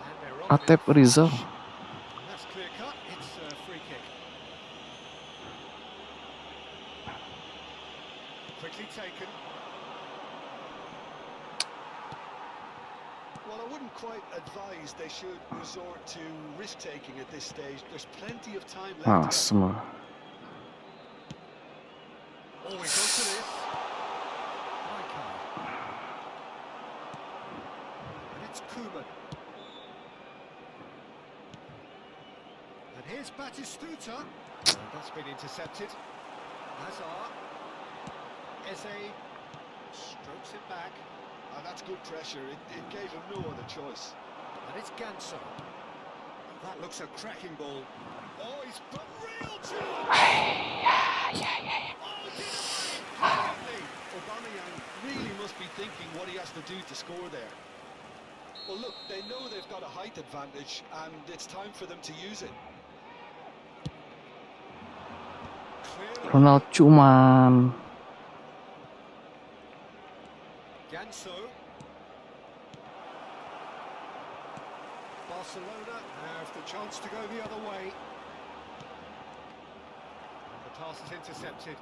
And they're on Atep it. Rizal. And that's clear cut. It's a free kick. Quickly taken. Well, I wouldn't quite advise they should resort to risk-taking at this stage. There's plenty of time Ah, left. semua. Always onto this. Rijkaard. And it's Koeman. And here's Batistuta. That's been intercepted. Hazard. Eze strokes it back. And that's good pressure. It gave him no other choice. And it's Ganso. That looks a cracking ball. Oh, he's put real chance! Oh, denied! Brilliantly. Aubameyang really must be thinking what he has to do to score there. Well, look, they know they've got a height advantage, and it's time for them to use it. Clear. Ronald Koeman. Ganso. Barcelona have the chance to go the other way. And the pass is intercepted.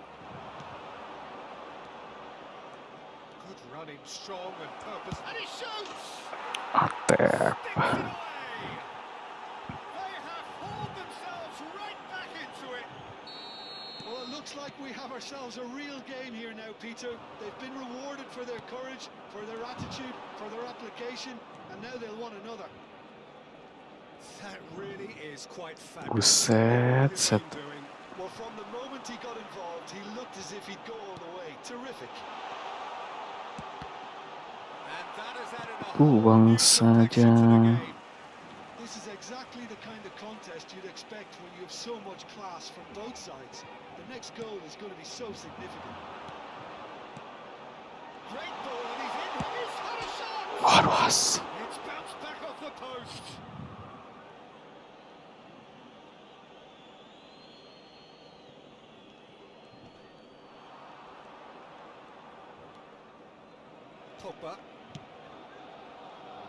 Good running, strong and purpose. And he shoots! Atep. Sticks it away! They have hauled themselves right back into it. Well, it looks like we have ourselves a real game here now, Peter. They've been rewarded for their courage, for their attitude, for their application, and now they'll want another. That really is quite fabulous. Buset, What set. he's been doing. Well, from the moment he got involved, he looked as if he'd go all the way. Terrific. And that has added a whole Buang new complexion to the saja. game. This is exactly the kind of contest you'd expect when you have so much class from both sides. The next goal is going to be so significant. Great ball, and he's in. He's had a shot. Waras. It's bounced back off the post. Pogba.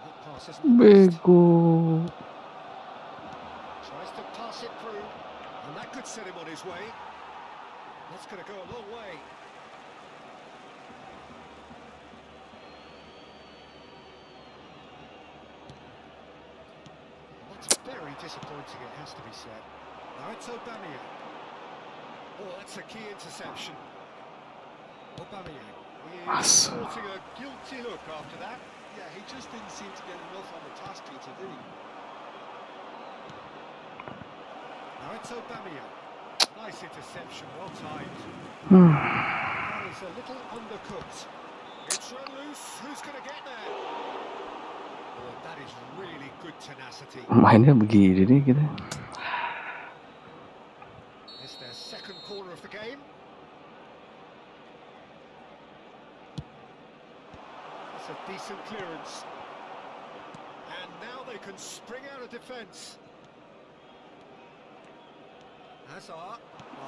That pass isn't the best. Bego. Tries to pass it through, and that could set him on his way. That's going to go a long way. That's very disappointing, it has to be said. Now it's Aubameyang. Oh, that's a key interception. Aubameyang. He is Asa. sporting a guilty look after that. Yeah, he just didn't seem to get enough on the task, Peter, did he? Now it's Aubameyang. Nice interception, well timed. Hmm. That is a little undercooked. It's run loose. Who's going to get there? Oh, that is really good tenacity. Mainnya begini nih kita. It's their second corner of the game. That's a decent clearance. And now they can spring out of defence. Hazard. Oh,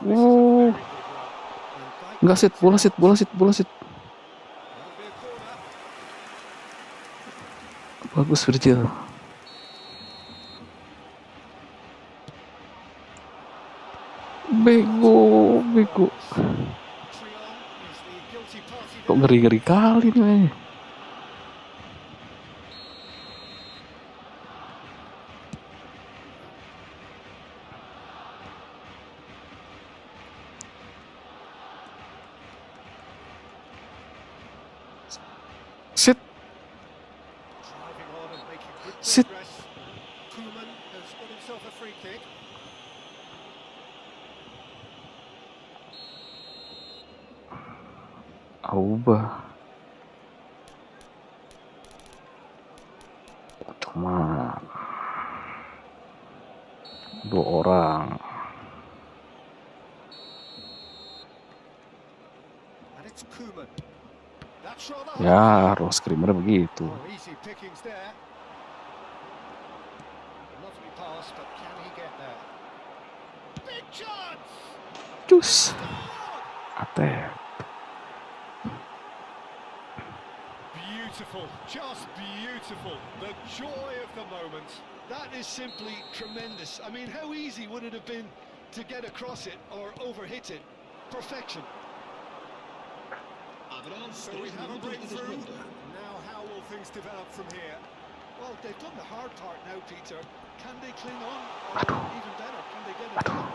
this is a Oh. very good run. And Dijk Enggak sit, bola sit, bola sit, bola sit. That'll be a corner. Bagus Virgil. Bego, bego. ngeri-ngeri kali nih. Sit. Driving on and making good Sit. progress. Koeman has got himself a free kick. Auba. Cuma 2 orang. And it's Koeman. That's rather Ya, harus screamer begitu. Oh, easy pickings there. Lovely pass, but can he get there? Big chance! Cus. Scored! Atep. Beautiful, just beautiful. The joy of the moment. That is simply tremendous. I mean, how easy would it have been to get across it or overhit it? Perfection. Habrán So we 3 have a minutos de breakthrough. descuento. Now how will things develop from here? Well, they've done the hard part now, Peter. Can they cling on? Or even better, can they get it done?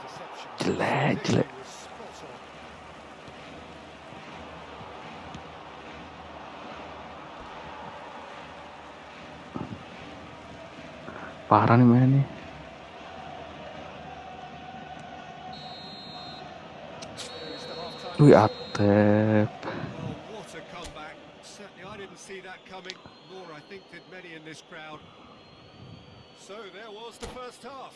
Deception. Jelek, jelek. Was spot on. Parah nih mainnya nih. There's the half-time Wih, whistle. Atep. Oh, what a comeback. Certainly I didn't see that coming, nor I think did many in this crowd. So there was the first half.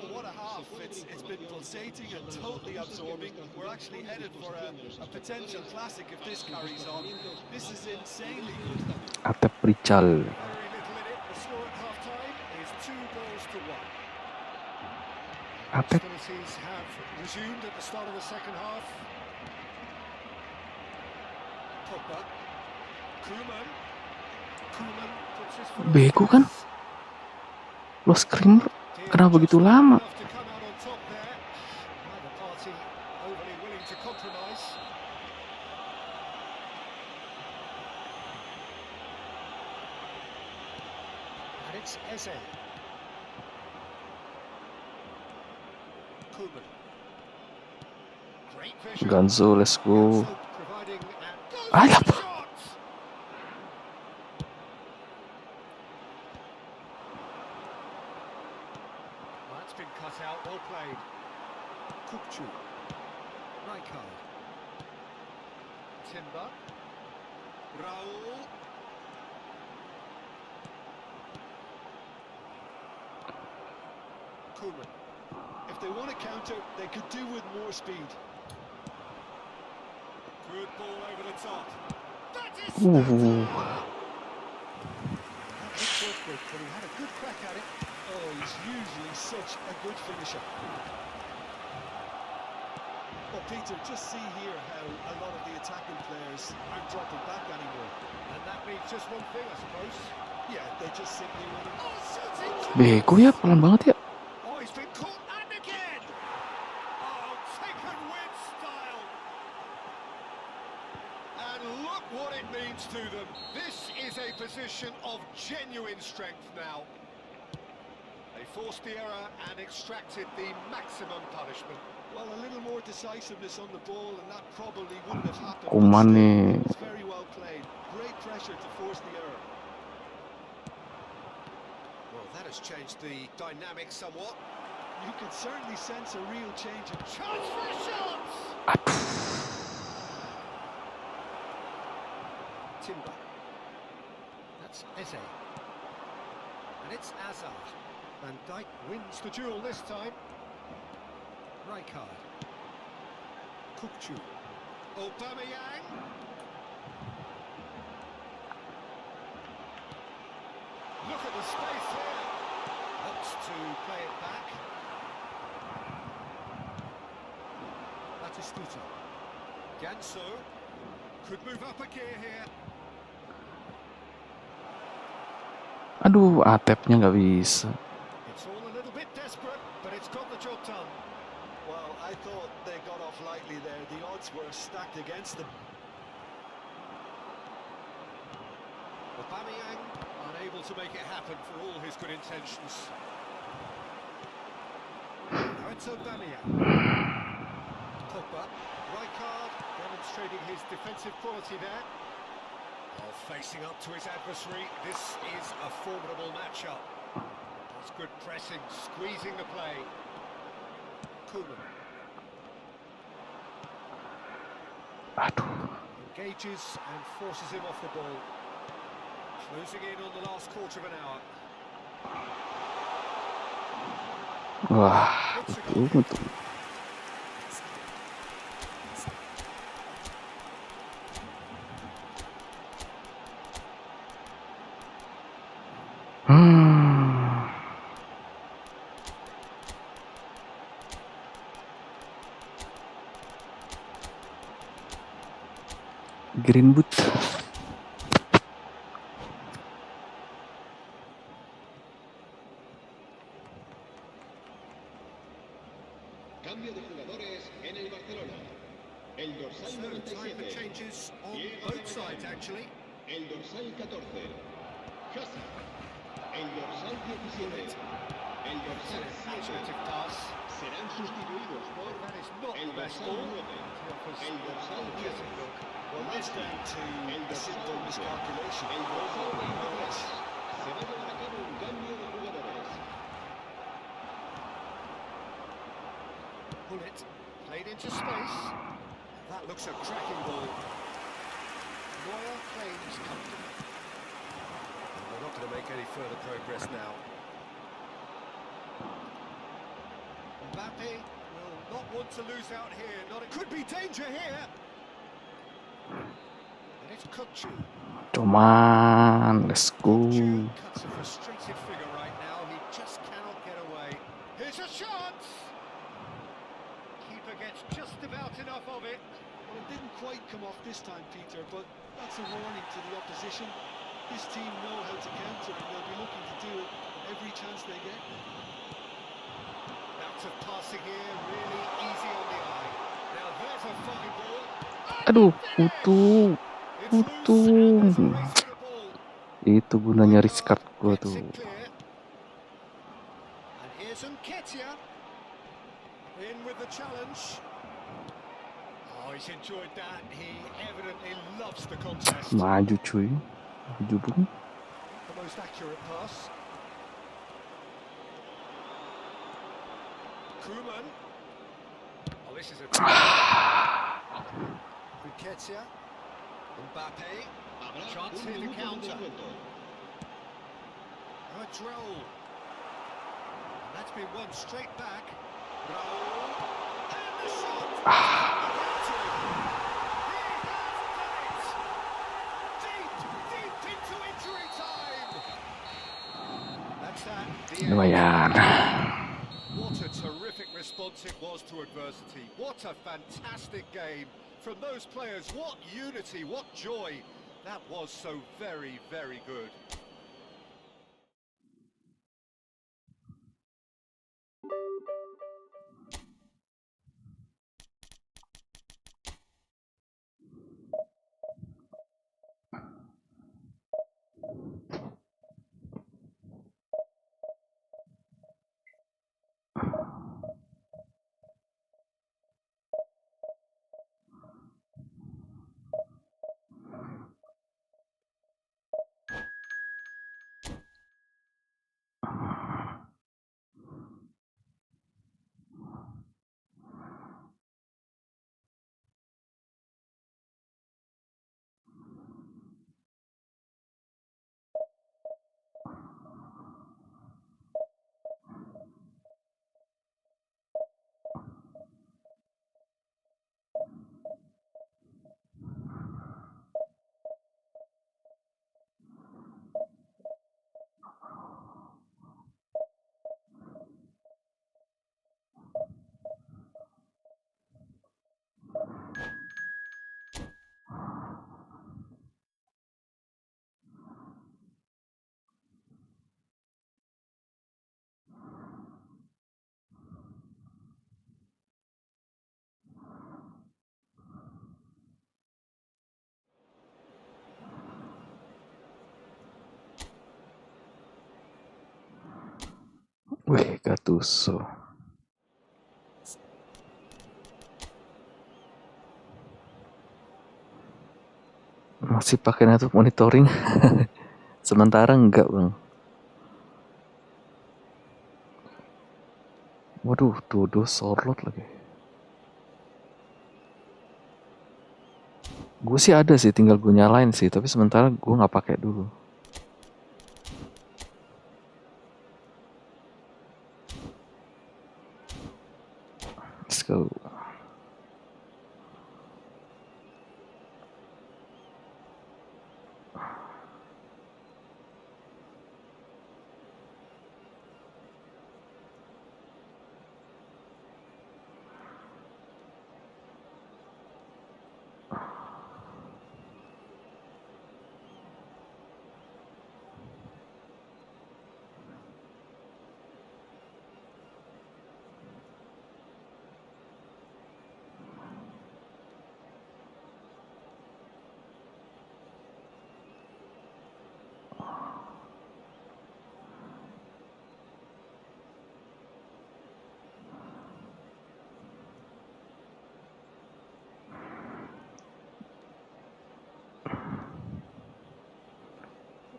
Well, what a half. It's been pulsating and totally absorbing. We're actually headed for a potential classic if this carries on. This is insanely good. Atep Rical. Very little in it. The score at half-time is 2 goals to 1. Atep. Hostilities have resumed at the start of the second half. Pogba. Koeman. Koeman puts his foot on the Bego kan? gas. Lo screamer kenapa begitu Just lama? enough to come out on top there. Neither party overly willing to compromise. And it's Eze. Koeman. Great vision. Ganzo, let's go. Ganso providing and goes Ay, for the apa? shot. That's been cut out, well played. Kukcu. Rijkaard. Timber. Raul. Koeman. If they want to counter, they could do with more speed. Good ball over the top. That is Ooh. that looked awkward, but he had a good crack at it. Oh, he's usually such a good finisher. Well, Peter, just see here how a lot of the attacking players aren't dropping back anymore. And that means just one thing, I suppose. Yeah, they just simply want to... Oh, shooting! Bego ya, pelan banget ya. Oh, he's been caught and again! Oh, taken with style! And look what it means to them. This is a position of genuine strength now. They forced the error and extracted the maximum punishment. Well, a little more decisiveness on the ball, and that probably wouldn't have happened. Koeman But still, nih. it was very well played. Great pressure to force the error. Well, that has changed the dynamic somewhat. You can certainly sense a real change in... Chance for a shot! Timber. That's Eze. And it's Hazard. Van Dijk wins the duel this time. Rijkaard. Kukcu. Aubameyang. Look at the space there. Opts to play it back. Batistuta. Ganso. Could move up a gear here. Aduh, Atepnya nggak bisa. It's all a little bit desperate, but it's got the job done. Well, I thought they got off lightly there. The odds were stacked against them. Aubameyang unable to make it happen for all his good intentions. Now it's Aubameyang. Pogba, right card, demonstrating his defensive quality there. Oh, facing up to his adversary, this is a formidable matchup. That's good pressing, squeezing the play. Koeman. Aduh. Engages and forces him off the ball. Closing in on the last quarter of an hour. Wah, betul. Green boot. Cambio de jugadores en el Barcelona. El dorsal So, time for 97. changes on both sides, actually. El dorsal 14. Hazard. El dorsal 17. El dorsal 7. Imaginative pass. Serán sustituidos por That is not el the best dorsal ball. 9. He offers El dorsal a 10. decent look. Well, that's down to El a simple dorsal 11. miscalculation. El dorsal More or 23. less. Se va a llevar a cabo un cambio de jugadores. Pull it. Played into space. That looks a cracking ball. Neuer claims comfortable. They're not going to make any further progress now. Mbappe will not want to lose out here. It could be danger here. And it's Kukçu. Cuman, let's go. Kukçu cuts a frustrated figure right now. He just cannot get away. Here's a shot. Keeper gets just about enough of it. Well, it didn't quite come off this time, Peter, but that's a warning to the opposition. This team know how to counter, and they'll be looking to do it every chance they get. Out of passing here, really easy on the eye. Now there's a fine ball. Aduh, putu. It's loose and there's a race to the ball. Itu gunanya restart gua Gets tuh. it clear. And here's Nketiah. In with the challenge. Oh, he's enjoyed that. He evidently loves the contest. Maju cuy. Maju bung. The most accurate pass. Koeman. Oh, this is a Nketiah. Mbappe. Habrá Chance un here to minuto de counter. descuento. A Raul. And that's been won straight back. Raul. And the shot. He has done it. Deep into injury time. That's that. The end. Lumayan. What a terrific response it was to adversity. What a fantastic game from those players. What unity, what joy. That was so very, very good. Wih, Gattuso. Masih pakai network monitoring. Sementara enggak, Bang. Waduh, tuduh sorlot lagi. Gue sih ada sih, tinggal gue nyalain sih, tapi sementara gue nggak pakai dulu. Let's go.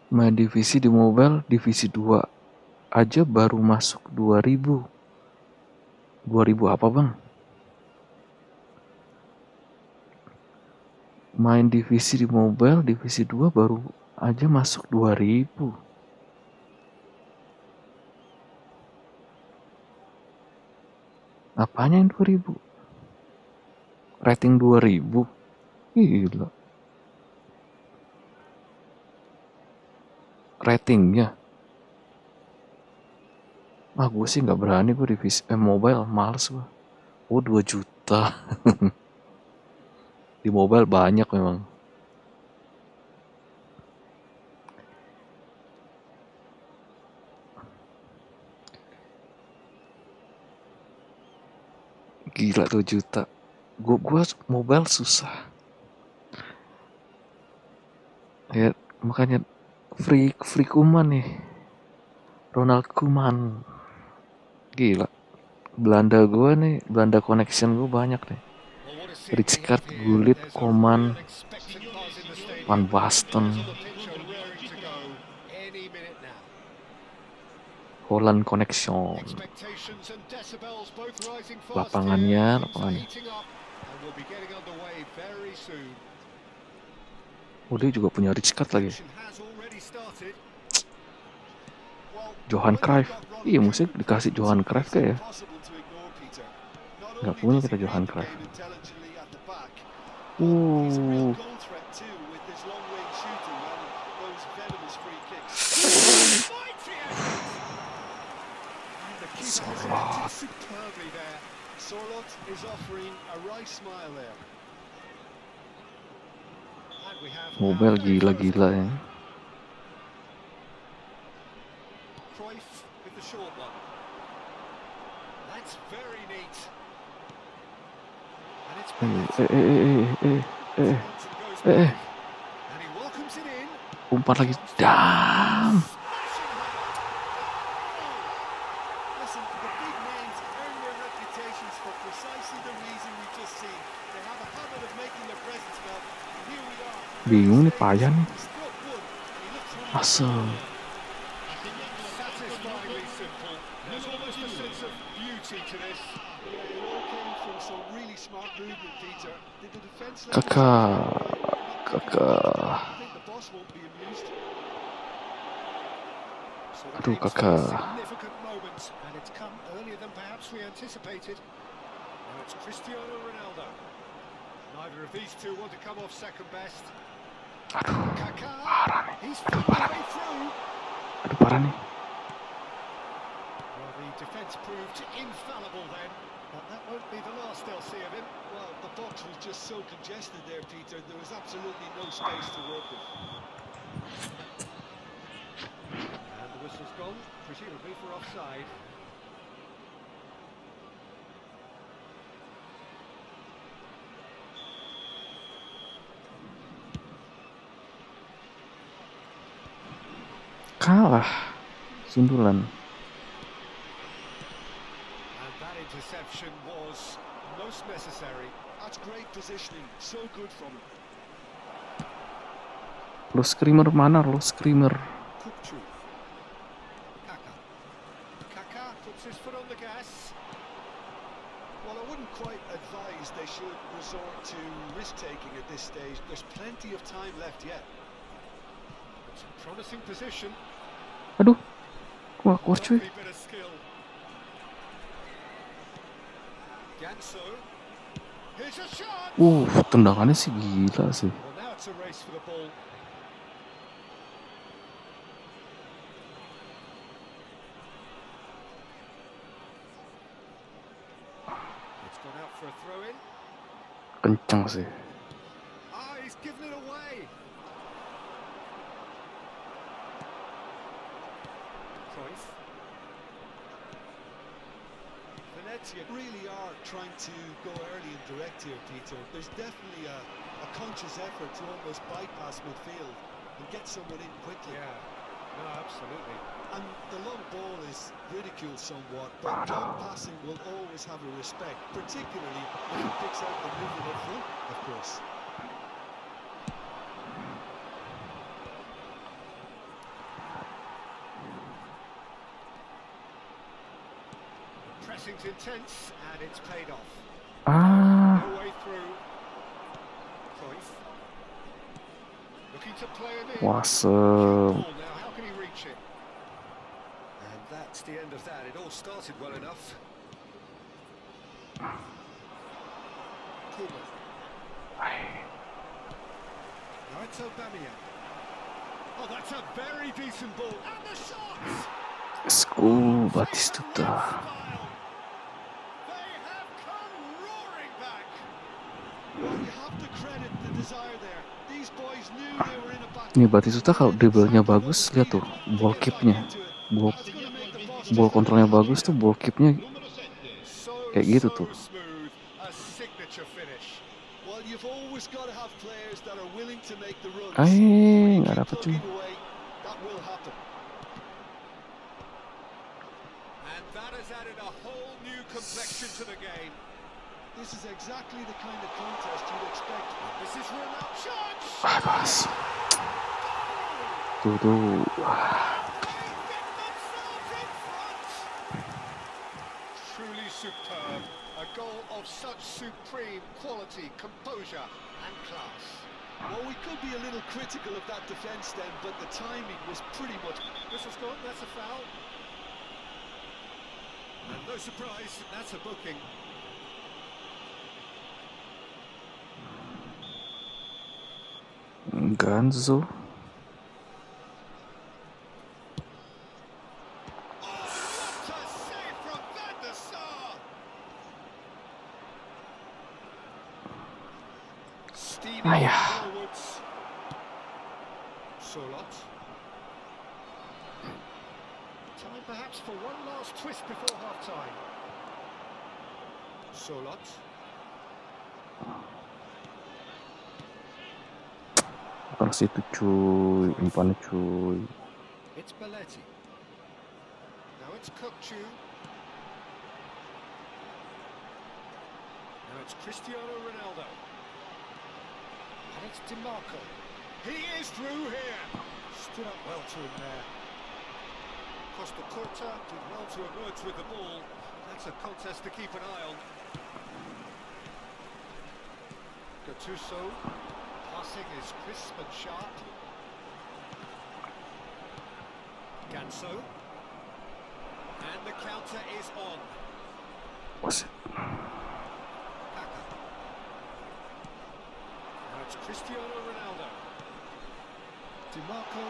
Main divisi di mobile, divisi 2 aja baru masuk 2000. 2000 apa, Bang? Main divisi di mobile, divisi 2 baru aja masuk 2000. Apanya yang 2000? Rating 2000? Gila. Ratingnya. Gue sih nggak berani gue divisi mobile, males gue. 2 juta. Di mobile banyak memang. Gila 2 juta. Gua mobile susah. Ya, makanya free Kuman nih. Ronald Koeman. Gila. Belanda gue nih, Belanda connection gue banyak nih. Rijkaard, Gullit, Koeman, Van Basten, Holland connection. Lapangannya. Dia juga punya Rijkaard lagi. Johan Cruyff. Iya, mesti dikasih Johan Cruyff kayak ya. Nggak punya kita Johan Cruyff. Mobile gila-gila ya. Umpan lagi. Dam. Bingung nih, payah nih. Asal. Kakak. Aduh, kakak. Aduh, parah nih. Aduh, parah nih. Well, the defence proved infallible then, but that won't be the last they'll see of him. Well, the box was just so congested there, Peter. There was absolutely no space to work with. And the whistle's gone, presumably for offside. Kalah. Sundulan. interception was most necessary. That's great positioning. So good from him. Lo screamer mana lo screamer? Kupchu. Kaka. Kaka puts his foot on the gas. Well, I wouldn't quite advise they should resort to risk-taking at this stage. There's plenty of time left yet. It's a promising position. Aduh, gua keluar cuy. Lovely bit of skill. Ganso. Here's a shot. Tendangannya sih gila sih. Well, now it's a race for the ball. It's gone out for a throw-in. Kencang sih. Ah, he's given it away. Cruyff. Venezia really are trying to go early and direct here, Peter. There's definitely a conscious effort to almost bypass midfield and get someone in quickly. Yeah, no, absolutely. And the long ball is ridiculed somewhat, but long passing will always have a respect, particularly when he picks out the movement up front, of course. Pressing's intense, and it's paid off. Ah, No way through. Cruyff. Looking to play it in. wasem. Ball now, how can he reach it? And that's the end of that. It all started well enough. Kuma. Now it's Aubameyang. Oh, that's a very decent ball. And the shots! Let's go, Batistuta. They have come roaring back. Well, you have to credit the desire there. These boys knew they were in a battle. Nih Batistuta kalau dribblenya bagus, lihat tuh ball keepnya, ball kontrolnya bagus tuh, ball keepnya kayak gitu tuh. Smooth, a signature finish. Well, you've always got to have players that are willing to make the runs. Nggak dapet cuy. That will happen. And that has added a whole new complexion to the game. This is exactly the kind of contest you'd expect. This is Ronaldo. Charge! Pas. Tuh. They get themselves in front. Truly superb. A goal of such supreme quality, composure and class. Well, we could be a little critical of that defence then, but the timing was pretty much... Whistle's gone, that's a foul. And no surprise, that's a booking. Ganzo. Ayah. Solot. Time perhaps for one last twist before half-time. Solot. Bukan situ cuy, umpannya cuy. It's Belletti. Now it's Kupchu. Now it's Cristiano Ronaldo. And it's DiMarco. He is through here. Stood up well to him there. Costa Curta did well to emerge with the ball. That's a contest to keep an eye on. Gattuso. Passing is crisp and sharp. Ganso. And the counter is on. Was it? Kaka. Now it's Cristiano Ronaldo. DiMarco.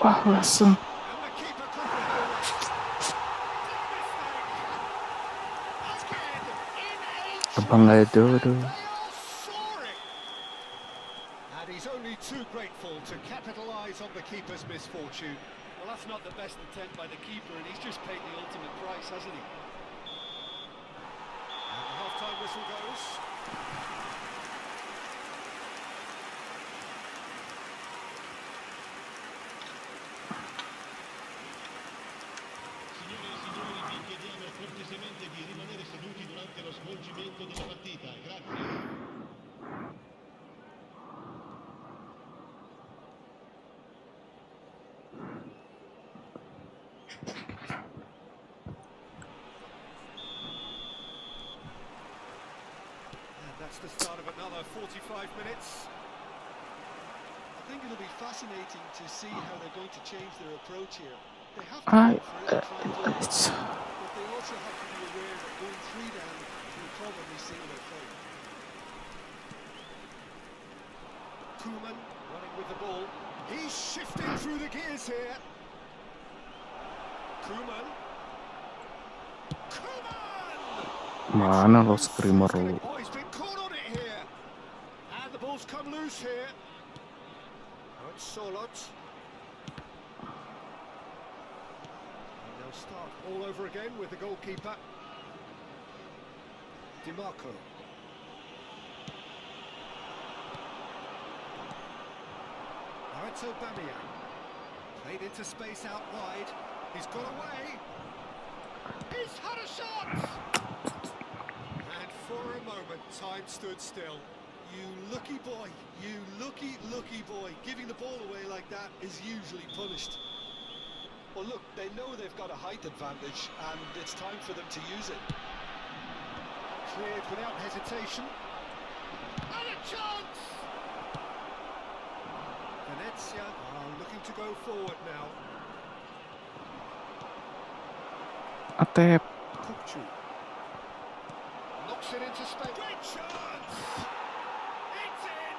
Wah, langsung. And the keeper couldn't get away. Abang nggak ada tuh. They are soaring. And he's only too grateful to capitalise on the keeper's misfortune. Well, that's not the best attempt by the keeper, and he's just paid the ultimate price, hasn't he? And the half-time whistle goes. that's the start of another 45 minutes. I think it'll be fascinating to see how they're going to change their approach here. They have to I, go for it and try and go it's, but they also have to be aware that going 3 down will probably seal their fate. Koeman running with the ball. He's shifting through the gears here. Koeman. mana lo screamer lu? Oh, he's been caught on it here. And the ball's come loose here. Oh, it's Solot. And they'll start all over again with the goalkeeper. DiMarco. Now it's Aubameyang. Played into space out wide. He's got away. He's had a shot! And for a moment, time stood still. You lucky boy, you lucky boy. Giving the ball away like that is usually punished. Well, look, they know they've got a height advantage, and it's time for them to use it. Cleared without hesitation. And a chance! Venezia are looking to go forward now. Atep. Kupchu. Knocks it into space. Great chance! It's in!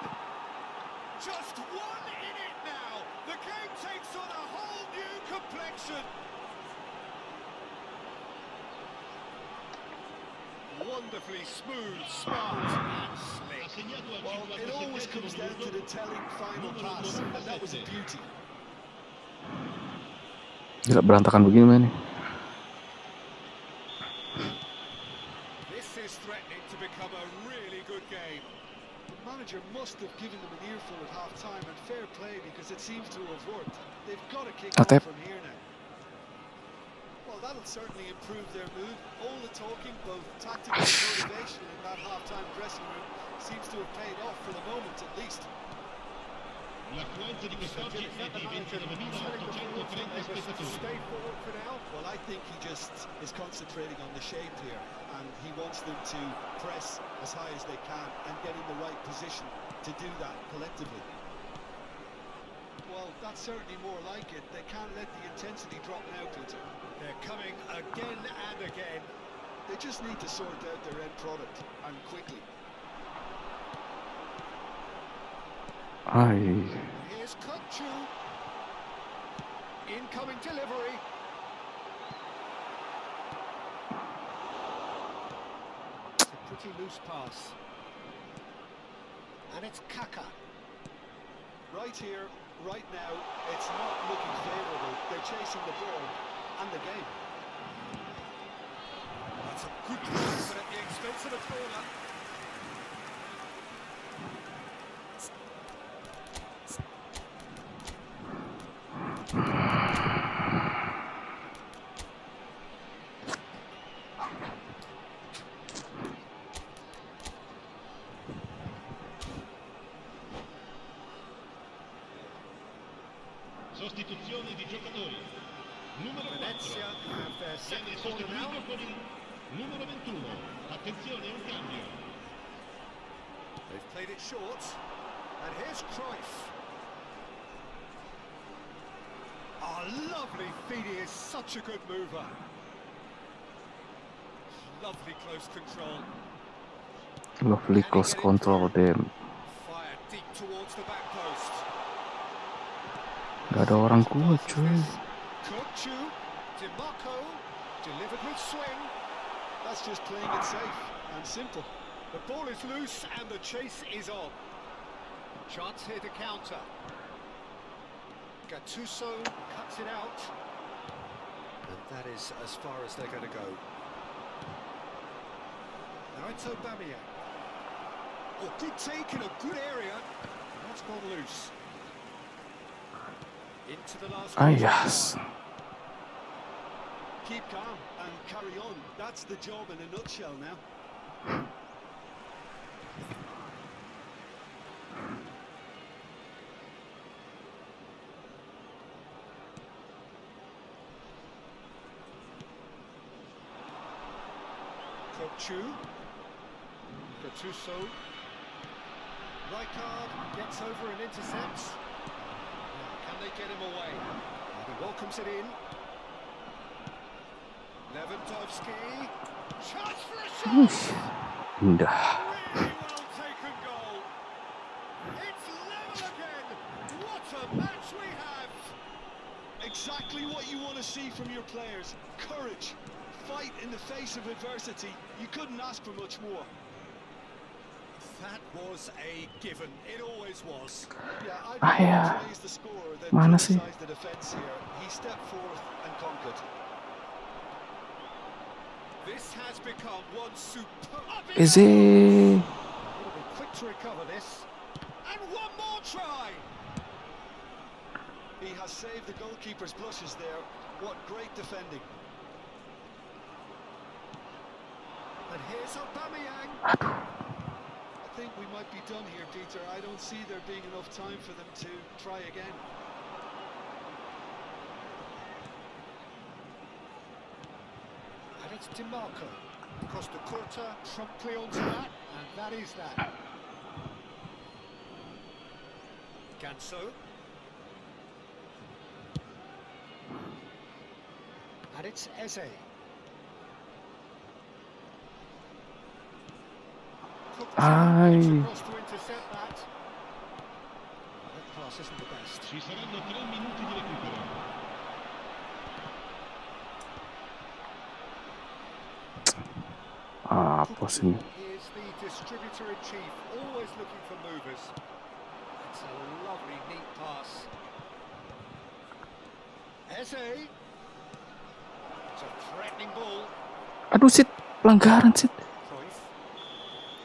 Just one in it now. The game takes on a whole new complexion. Wonderfully smooth, smart and slick. Well, it always comes down to the telling final pass, and that was a beauty. Gila berantakan begini nih. This is threatening to become a really good game. The manager must have given them an earful at half-time, and fair play because it seems to have worked. They've got to kick Atep. on from here now. Well, that'll certainly improve their mood. All the talking, both tactical and motivation in that half-time dressing room seems to have paid off for the moment at least. L'affluenza di quest'oggi è di 29.830 spettatori. Stay forward for now. Well, I think he just is concentrating on the shape here, and he wants them to press as high as they can and get in the right position to do that collectively. Well, that's certainly more like it. They can't let the intensity drop now, Peter. They're coming again and again. They just need to sort out their end product, and quickly. Ay, Here's Kupchu. Incoming delivery. It's a pretty loose pass. And it's Kaka. Right here, right now, it's not looking favourable. They're chasing the ball and the game. That's a good pass, but at the expense of a corner. Sostituzioni di giocatori. Numero 4 Venezia have their viene second corner now. sostituito con il numero 21. Attenzione, un cambio. They've played it short. And here's Cruyff. Oh, lovely feed. He is such a good mover. Lovely close control. lovely close control them. Fire deep towards the back post. Gak ada orang kuat cuy. Kupchu, DiMarco, delivered with swing. That's just playing it safe and simple. The ball is loose and the chase is on. Chance here to counter. Gattuso cuts it out. And that is as far as they're going to go. Now it's Aubameyang. Oh, good take in a good area. That's gone loose. Into the last Ah quarter. yes. Keep calm and carry on. That's the job in a nutshell now. Kupchu. Gattuso. Rijkaard gets over and intercepts. Now, can they get him away? He welcomes it in. Lewandowski. Chance for a shot! Indah. Really well taken goal. It's level again. What a match we have! Exactly what you want to see from your players. Courage. Fight in the face of adversity. You couldn't ask for much more. That was a given. It always was. Yeah, I'd Ya. praise the scorer than Mana sih? criticize the defense here. He stepped forth and conquered. This has become one superb. Eze. He'll be quick to recover this. And one more try. He has saved the goalkeeper's blushes there. What great defending. And here's Aubameyang. I think we might be done here, Peter. I don't see there being enough time for them to try again. And it's DiMarco. Costa Curta promptly onto that. And that is that. Ganso. And it's Eze. Ay. Across to intercept that. That pass isn't the best. Ci saranno 3 minuti di recupero. Apa sih? He is the distributor in chief, always looking for movers. It's a lovely, neat pass. Eze. It's a threatening ball. Aduh, Sid. Pelanggaran, Sid. Cruyff.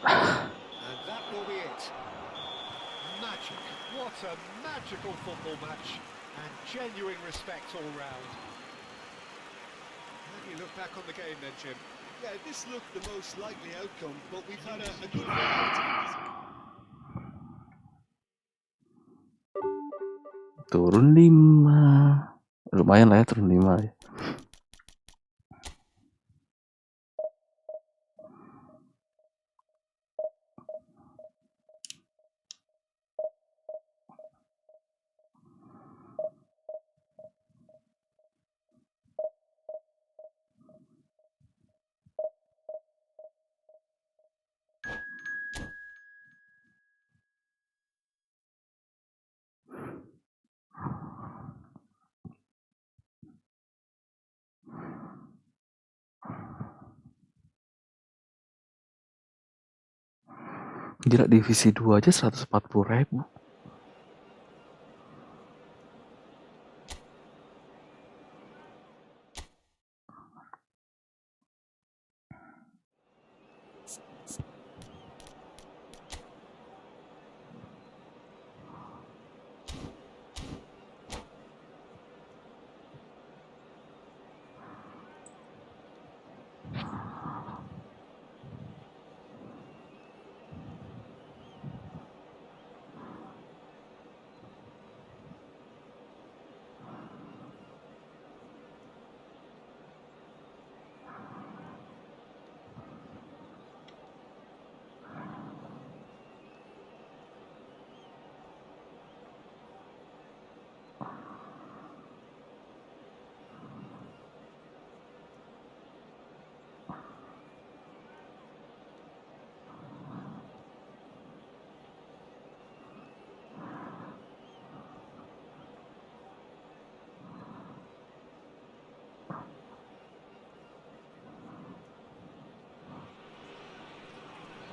And that will be it. Magic. What a magical football match. And genuine respect all round. How do you look back on the game then, Jim? Yeah, this looked the most likely outcome, but we've had a good variety. Turun 5. Lumayan lah ya, turun 5 ya. Gila, divisi 2 aja 140.000.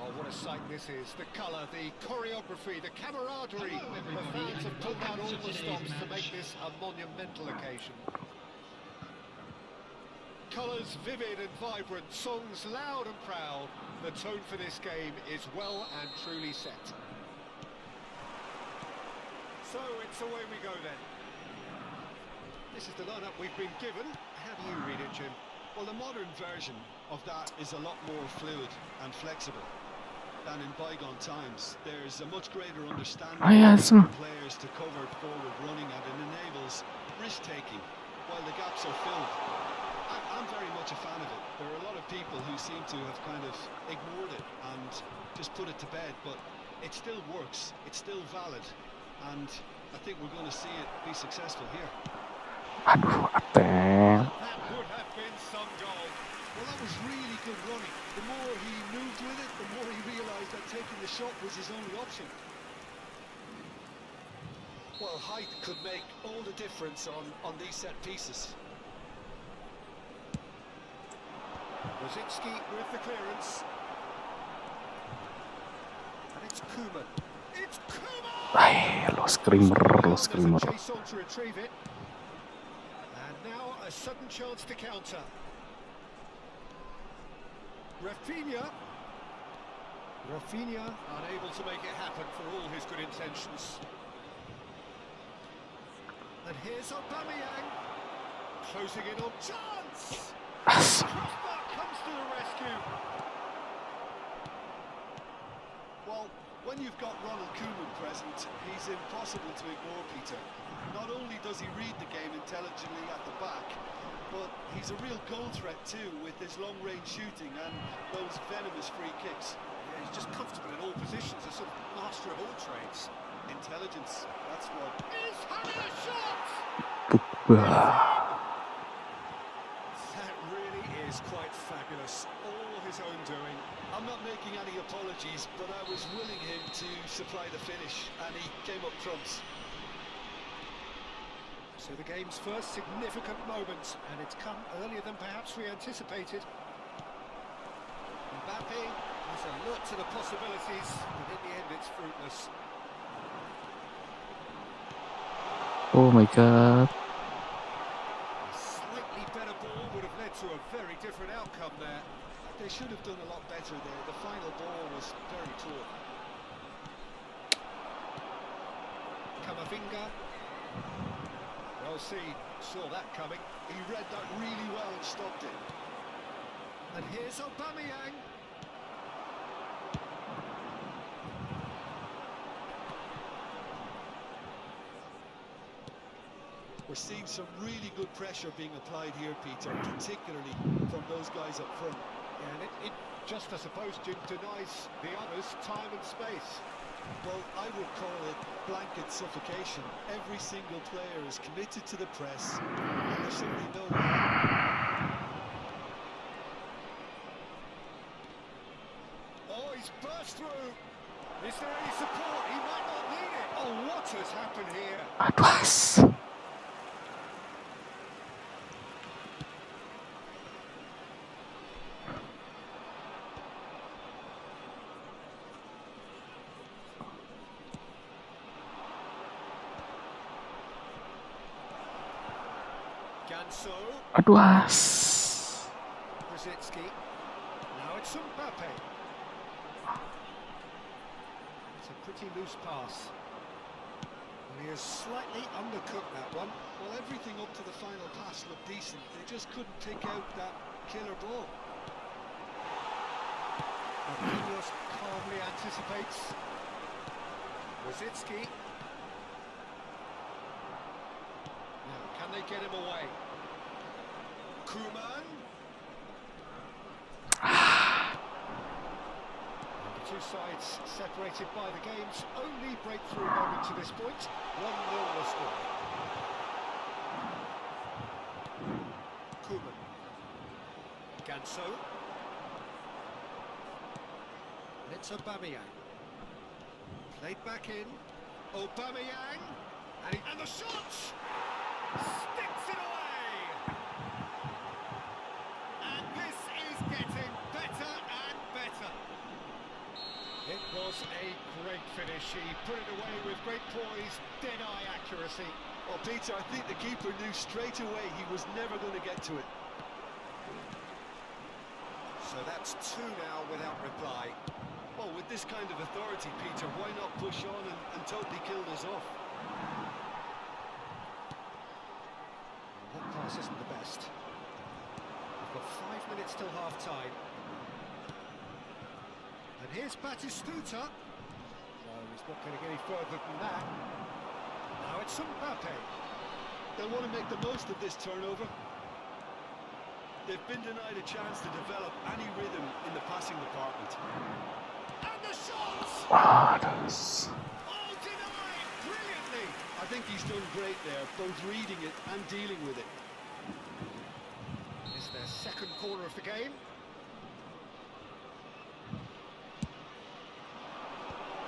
Oh, what a sight this is. The colour, the choreography, the camaraderie. The fans have pulled out all the stops to make this a monumental occasion. Colours vivid and vibrant, songs loud and proud. The tone for this game is well and truly set. So it's away we go then. This is the lineup we've been given. How do you read it, Jim? Well, the modern version of that is a lot more fluid and flexible than in bygone times. There's a much greater understanding Ayasın. of players to cover forward running, and it enables risk-taking while the gaps are filled. I'm very much a fan of it. There are a lot of people who seem to have kind of ignored it and just put it to bed, but it still works, it's still valid, and I think we're going to see it be successful here. Aduh, Ateng. That would have been some goal. Well, that was really good running. The more he moved with it, the more he realised that taking the shot was his only option. Well, height could make all the difference on these set pieces. Rosicki with the clearance. And it's Koeman. It's Koeman! Ay, lo screamer. There's a chase on to retrieve it. And now a sudden chance to counter. Rafinha unable to make it happen for all his good intentions. And here's Aubameyang closing in on chance. Crossbar comes to the rescue. Well, when you've got Ronald Koeman present, he's impossible to ignore, Peter. Not only does he read the game intelligently at the back, but he's a real goal threat too, with his long-range shooting and those venomous free kicks. Yeah, he's just comfortable in all positions, a sort of master of all trades. Intelligence, that's what. He's having a shot! Bah. That really is quite fabulous. All his own doing. I'm not making any apologies, but I was willing him to supply the finish, and he came up trumps. So the game's first significant moment, and it's come earlier than perhaps we anticipated. Mbappe has a look to the possibilities, but in the end it's fruitless. Oh my god. A slightly better ball would have led to a very different outcome there. They should have done a lot better there. The final ball was very poor. Camavinga. Well seen, saw that coming. He read that really well and stopped it. And here's Aubameyang. We're seeing some really good pressure being applied here, Peter, particularly from those guys up front. Yeah, and it just, I suppose, Jim, denies the others time and space. Well, I would call it blanket suffocation. Every single player is committed to the press, and there's simply no way. Oh, he's burst through. Is there any support? He might not need it. Oh, what has happened here? Aduh. Ganso. Aduh. Rosicki. Now it's Mbappe. It's a pretty loose pass. And he has slightly undercooked that one. Well, everything up to the final pass looked decent. They just couldn't pick out that killer ball. Marquinhos calmly anticipates. Rosicki. Now, can they get him away? Koeman. The two sides separated by the game's only breakthrough moment to this point. 1-0 the score. Koeman. Ganso. And it's Aubameyang. Played back in. Aubameyang. And the shot! Sticks it away! And this is getting better and better. It was a great finish. He put it away with great poise, dead-eye accuracy. Well, Peter, I think the keeper knew straight away he was never going to get to it. So that's two now without reply. Well, with this kind of authority, Peter, why not push on and totally kill this off? That pass isn't the best. We've got 5 minutes till half-time. And here's Batistuta. No, he's not going to get any further than that. Now it's Mbappe. They'll want to make the most of this turnover. They've been denied a chance to develop any rhythm in the passing department. And the shot! Aduh. Oh, denied brilliantly. I think he's done great there, both reading it and dealing with it. It's their second corner of the game.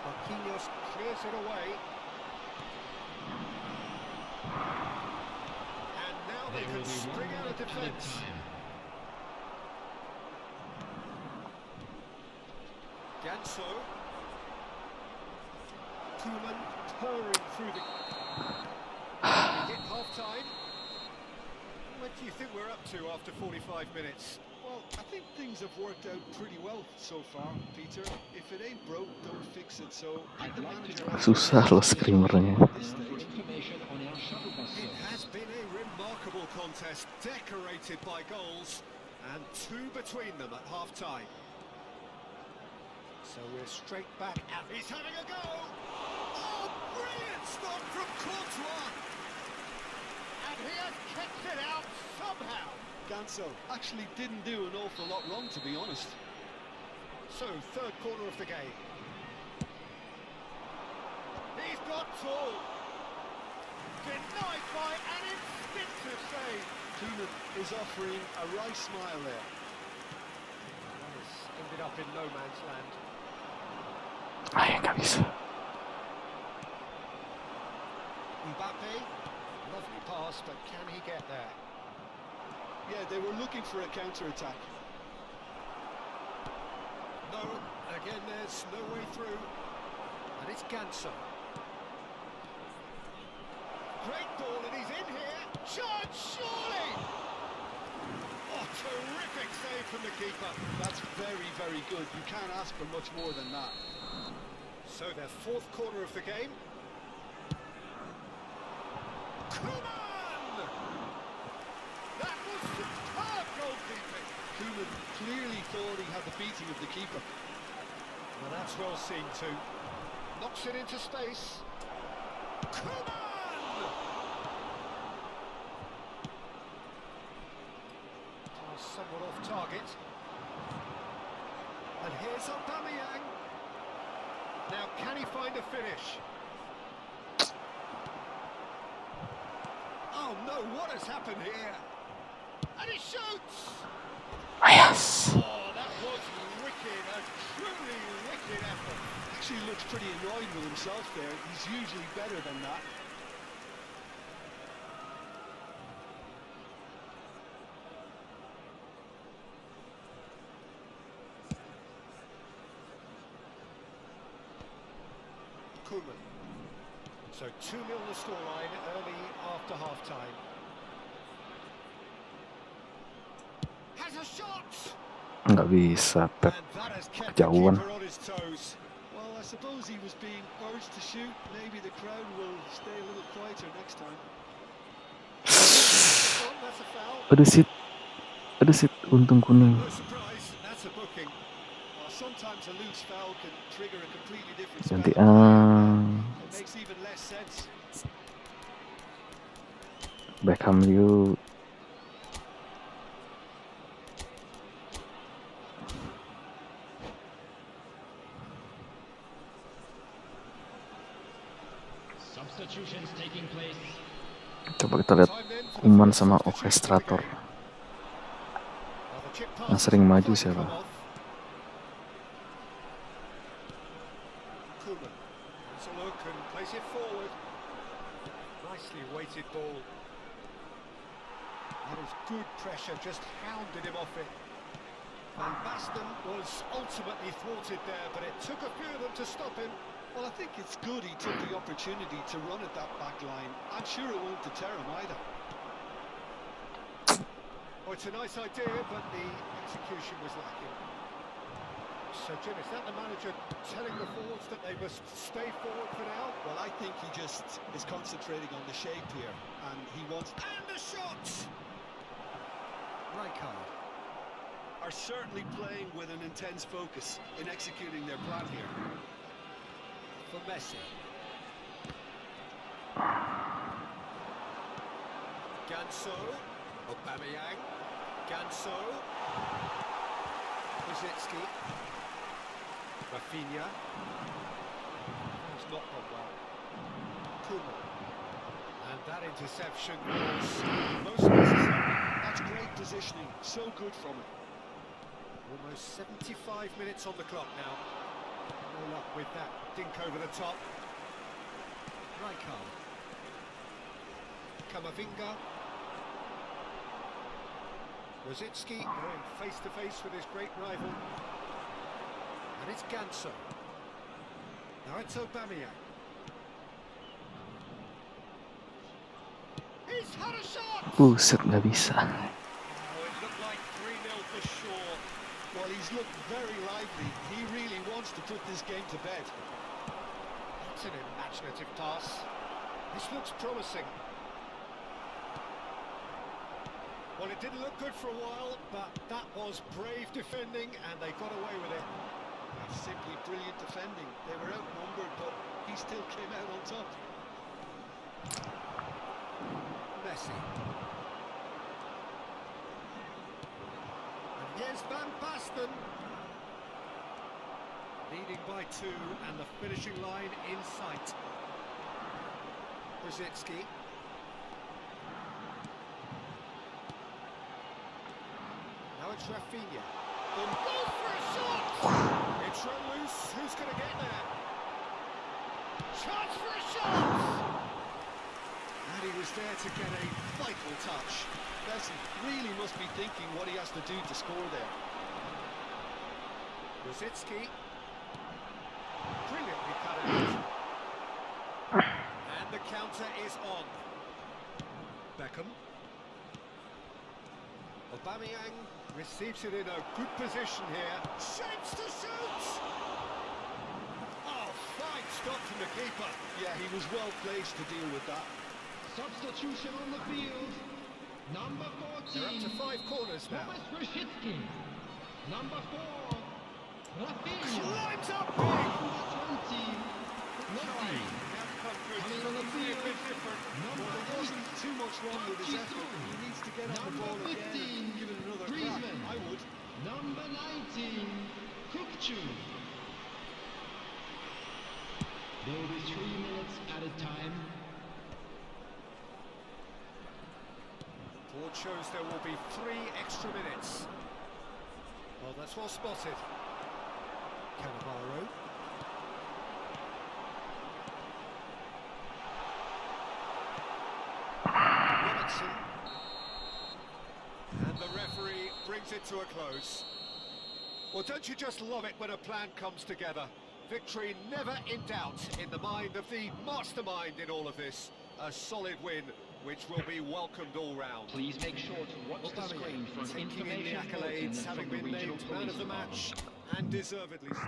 Marquinhos clears it away. And now they can spring out of defence. Ganso. Koeman purring through the... We hit half-time. What do you think we're up to after 45 minutes? Well, I think things have worked out pretty well so far, Peter. If it ain't broke, don't fix it. So the manager has Susah loh screamernya. this stage. It has been a remarkable contest, decorated by goals, and two between them at half-time. So we're straight back at... He's having a go! Oh, brilliant stop from Courtois! And he has kicked it out somehow! Ganso actually didn't do an awful lot wrong, to be honest. So, third corner of the game. He's got two! Denied by an instinctive save! Koeman is offering a right smile there. It's ended up in no man's land. Ay, nggak bisa. Mbappe, lovely pass, but can he get there? Yeah, they were looking for a counter-attack. No, again there's no way through. And it's Ganso. Great ball and he's in here. Chance, surely! Oh, terrific save from the keeper. That's very, very good. You can't ask for much more than that. So their fourth corner of the game. Koeman! That was superb goalkeeping. Koeman clearly thought he had the beating of the keeper. Well, that's well seen too. Knocks it into space. Koeman! Pass somewhat off target. And here's Aubameyang. Now, can he find a finish? Oh no, what has happened here? And he shoots! Ayas. Oh, that was wicked, a truly wicked effort. Actually looks pretty annoyed with himself there. He's usually better than that. Koeman. So 2-0 the scoreline early after half-time. Has a shot! Nggak bisa, Pep. And that has kept the Kejauhan. keeper on his toes. Well, I suppose he was being urged to shoot. Maybe the crowd will stay a little quieter next time. Oh, that's a foul. Ada sit, untung kuning. No surprise, that's a booking. Well, sometimes a loose foul can trigger a completely different Ganti spell. It makes even less sense. Beckham yuk. Substitutions taking place. Coba kita lihat Kuman sama orkestrator. Yang sering maju siapa? Koeman wants a look and plays it forward. Nicely weighted ball. That was good pressure, just hounded him off it. Van Basten was ultimately thwarted there, but it took a few of them to stop him. Well, I think it's good he took the opportunity to run at that back line. I'm sure it won't deter him either. Oh, it's a nice idea, but the execution was lacking. So, Jim, is that the manager telling the forwards that they must stay forward for now? Well, I think he just is concentrating on the shape here, and he wants... And the shot! Rijkaard. are certainly playing with an intense focus in executing their plan here. For Messi. Ganso. Aubameyang. Ganso. Kozicki. Rafinha. It's not gone well. Kuma. And that interception was most necessary. That's great positioning. So good from him. Almost 75 minutes on the clock now. No luck with that dink over the top. Rijkaard. Kamavinga. Rosicki going face to face with his great rival. And it's Ganso. Now it's Aubameyang. He's had a shot! Buset, nggak bisa. Oh, it looked like 3-0 for sure. Well, he's looked very lively. He really wants to put this game to bed. That's an imaginative pass. This looks promising. Well, it didn't look good for a while, but that was brave defending, and they got away with it. That's simply brilliant defending. They were outnumbered, but he still came out on top. Messi. And here's Van Basten. Leading by 2, and the finishing line in sight. Rosicki. Now it's Rafinha. The ball for a shot! It's run loose. Who's going to get there? Chance for a shot! And he was there to get a vital touch. Messi really must be thinking what he has to do to score there. Rosicki. Brilliantly cut out. And the counter is on. Beckham. Aubameyang receives it in a good position here. Shapes to shoot! Oh, fine stop from the keeper. Yeah, he was well placed to deal with that. Substitution on the field. Number They're up to 14. 5 corners now. Thomas Rosicki. Number 4. Rafinha. Climbs up big! Number 20. Messi. Coming on the field. A bit different. Well, there wasn't too much wrong with his effort. He needs to get on the ball Number again 15. and give it another crack. Griezmann. I would. Number 19. Kukcu. There will be 3 minutes at a time. Board shows there will be 3 extra minutes. Well, that's well spotted. Cannavaro. Robertson. And the referee brings it to a close. Well, don't you just love it when a plan comes together? Victory never in doubt in the mind of the mastermind in all of this. A solid win, which will be welcomed all round. Please make sure to watch the screen for an Taking in the information bulletin accolades, having from the been regional named man police of the department. match, and deservedly so.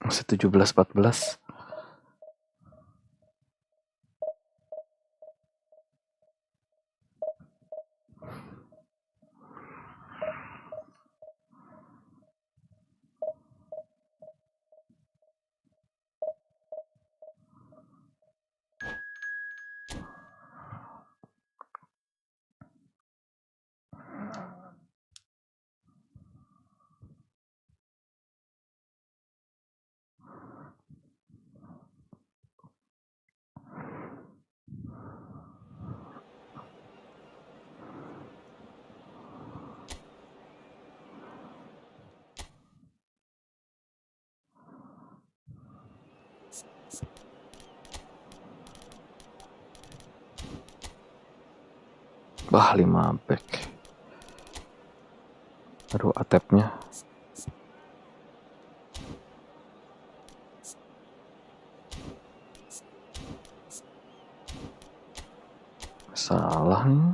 Masih 17-14. Wah, 5 back. Aduh, atepnya. Salah nih.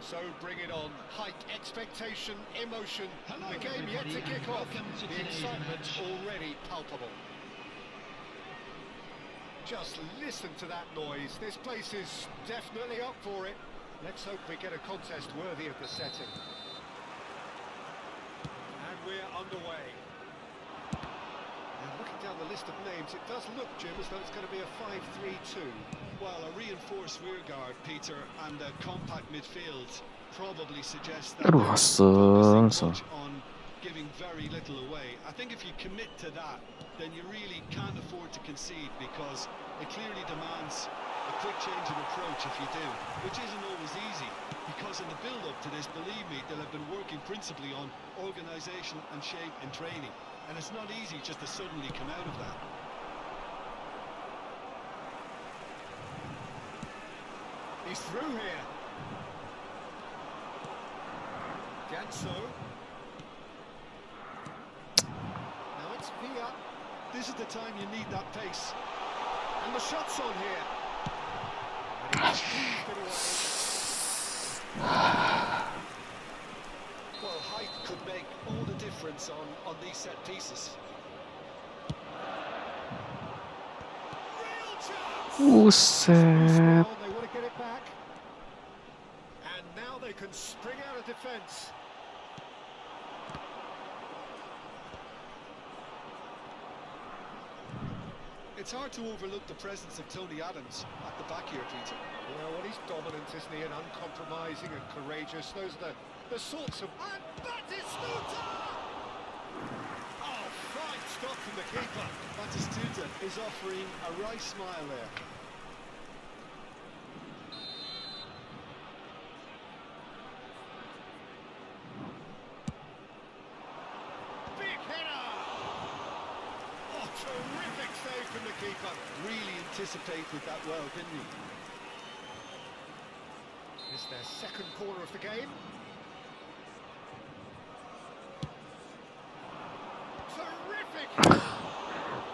So bring it on. Hike expectation, emotion. The game yet to kick off. The excitement already palpable. Just listen to that noise. This place is definitely up for it. Let's hope we get a contest worthy of the setting. And we're underway. Now, looking down the list of names, it does look, Jim, as though it's going to be a 5-3-2. Well, a reinforced rearguard, Peter, and a compact midfield probably suggests that Aduh, they're asem. focusing much on giving very little away. I think if you commit to that, then you really can't afford to concede, because it clearly demands a quick change of approach if you do, which isn't always easy, because in the build-up to this, believe me, they'll have been working principally on organisation and shape and training, and it's not easy just to suddenly come out of that. He's through here. Ganso. Now it's Villa. This is the time you need that pace. And the shot's on here. And he's squeezed it away. Well, height could make all the difference on these set pieces. Real chance! Buset. Well, they want to get it back. And now they can spring out of defence. It's hard to overlook the presence of Tony Adams at the back here, Peter. Yeah, well, he's dominant, isn't he? And uncompromising and courageous. Those are the sorts of... And Batistuta! Oh, fine stop from the keeper. Batistuta is offering a wry smile there. Big header! Oh, terrific save from the keeper. Really anticipated that well, didn't he? It's their second corner of the game. Terrific!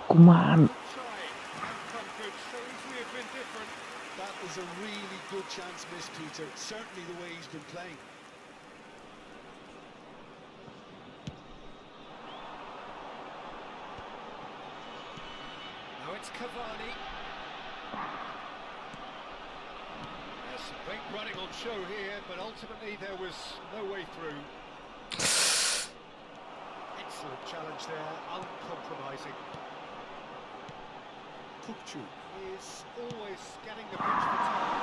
Kuman. Try outcome could so easily have been different. That was a really good chance missed, Peter. Certainly the way he's been playing. Now it's Cavani. There's some great running on show here, but ultimately there was no way through. Excellent challenge there, uncompromising. Kukcu. Is always scanning the pitch for targets.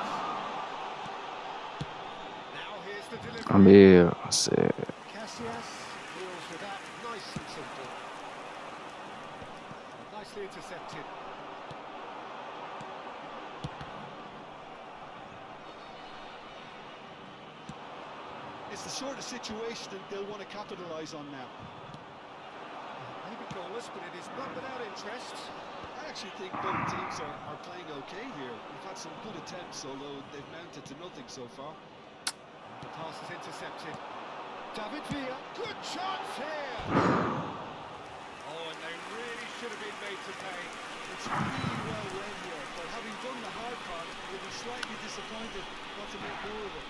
Now here's the delivery. Ambil. Asik. Casillas deals with that nice and simple. Nicely intercepted. It's the sort of situation that they'll want to capitalise on now. Maybe goalless, but it is not without interest. I actually think both teams are playing okay here. We've had some good attempts, although they've mounted to nothing so far. The pass is intercepted. David Villa, good chance here! Oh, and they really should have been made to pay. It's really well read here, but having done the hard part, you'll be slightly disappointed not to make more of it.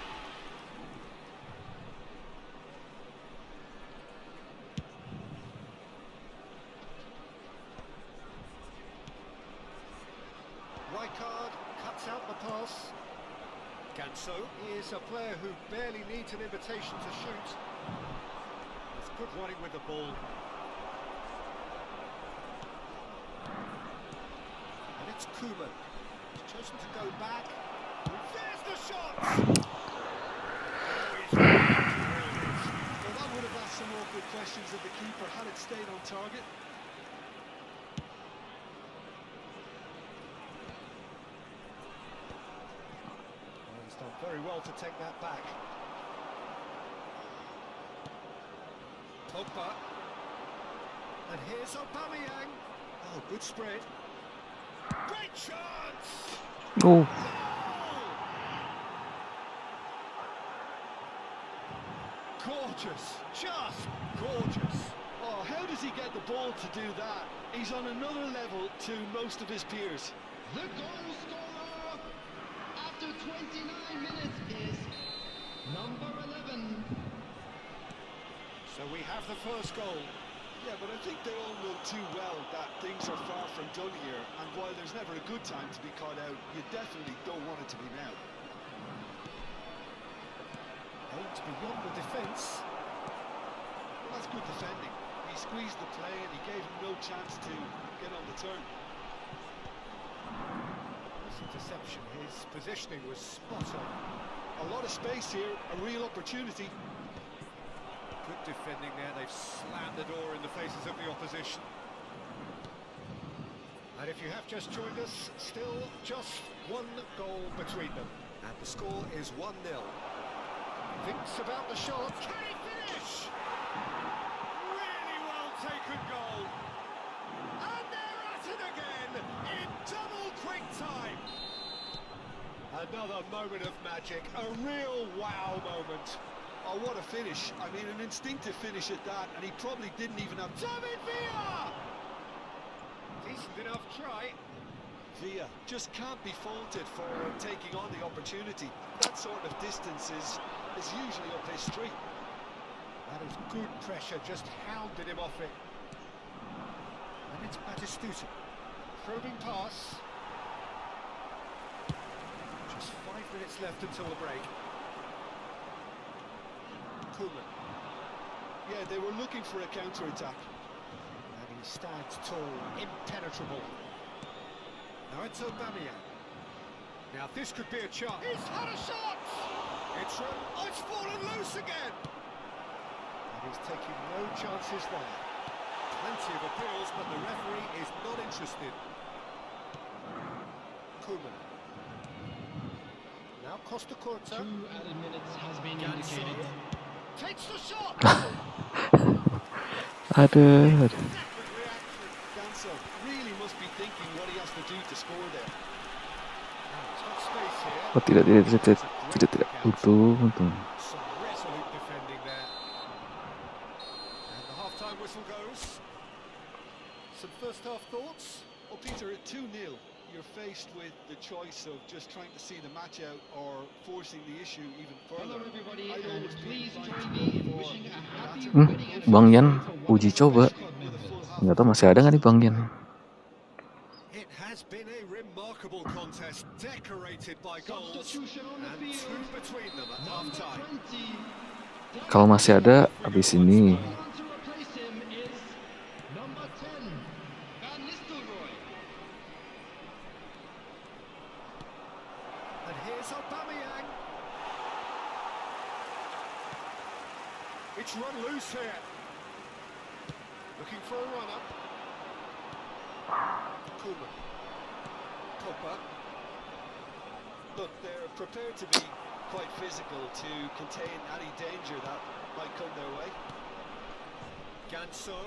Rijkaard cuts out the pass. Ganso is a player who barely needs an invitation to shoot. It's good running with the ball. And it's Koeman. He's chosen to go back. There's the shot! Oh, he's Well, that would have asked some awkward questions of the keeper had it stayed on target. He's done very well to take that back. Pogba. And here's Aubameyang. Oh, good spread. Great chance! Oh. Gorgeous, just gorgeous. Oh, how does he get the ball to do that? He's on another level to most of his peers. The goal scorer after 29 minutes is Number 11. So we have the first goal. Yeah, but I think they all know too well that things are far from done here, and while there's never a good time to be caught out, you definitely don't want it to be now. Aimed beyond the defence. Well, that's good defending. He squeezed the play and he gave him no chance to get on the turn. This interception, his positioning was spot on. A lot of space here, a real opportunity. Good defending there, they've slammed the door in the faces of the opposition. And if you have just joined us, still just one goal between them. And the score is 1-0. Thinks about the shot. Can he finish? Really well taken goal. And they're at it again in double quick time. Another moment of magic, a real wow moment. Oh, what a finish. I mean, an instinctive finish at that, and he probably didn't even have... David Villa! Decent enough try. Villa just can't be faulted for taking on the opportunity. That sort of distance is usually up his street. That is good pressure, just hounded him off it. And it's Batistuta. Probing pass. Just 5 minutes left until the break. Koeman. Yeah, they were looking for a counter-attack. And he stands tall, impenetrable. Now it's Aubameyang. Now this could be a chance. He's had a shot! It's run. Oh, it's fallen loose again! And he's taking no chances there. Plenty of appeals, but the referee is not interested. Koeman. Now Costa Curta. 2 added minutes has been indicated. Takes the shot! Aduh. Ganso really must be thinking what he has to do to score there. He's got space here. Oh, tidak. Untung. Some resolute defending there. And the half-time whistle goes. Some first-half thoughts? Well, Peter, at 2-0, you're faced with the choice of just trying to see the match out or forcing the issue even Hello further. everybody, I'd and always be please inclined join to me in go for wishing a happy the wedding latter. Bang Yan uji coba. With a full half. Nggak tahu masih ada nggak nih Bang Yan? It has been a remarkable contest, decorated by goals, Substitution on the and field. two between them at Number half-time. 20. Kalau masih ada, abis ini. Coming on to replace him is number 10, Van Nistelrooy. And here's Aubameyang. It's run loose here. Looking for a run-up. Koeman. Pogba. Look, they're prepared to be quite physical to contain any danger that might come their way. Ganso.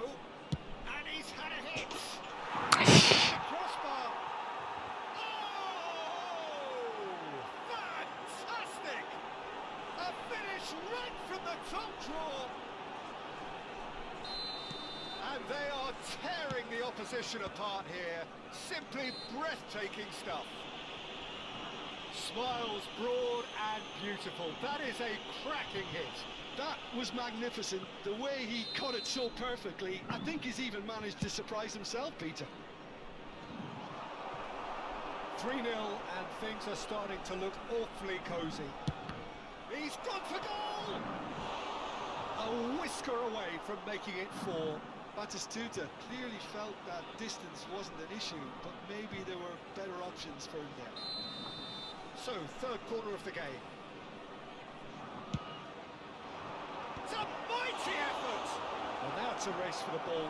And he's had a hit. The crossbar. Oh! Fantastic! A finish right from the top draw. And they are tearing the opposition apart here. Simply breathtaking stuff. Smiles broad and beautiful. That is a cracking hit. That was magnificent. The way he cut it so perfectly, I think he's even managed to surprise himself, Peter. 3-0 and things are starting to look awfully cosy. He's gone for goal! A whisker away from making it 4. Batistuta clearly felt that distance wasn't an issue, but maybe there were better options for him there. So, third quarter of the game. It's a mighty effort! Well, now it's a race for the ball.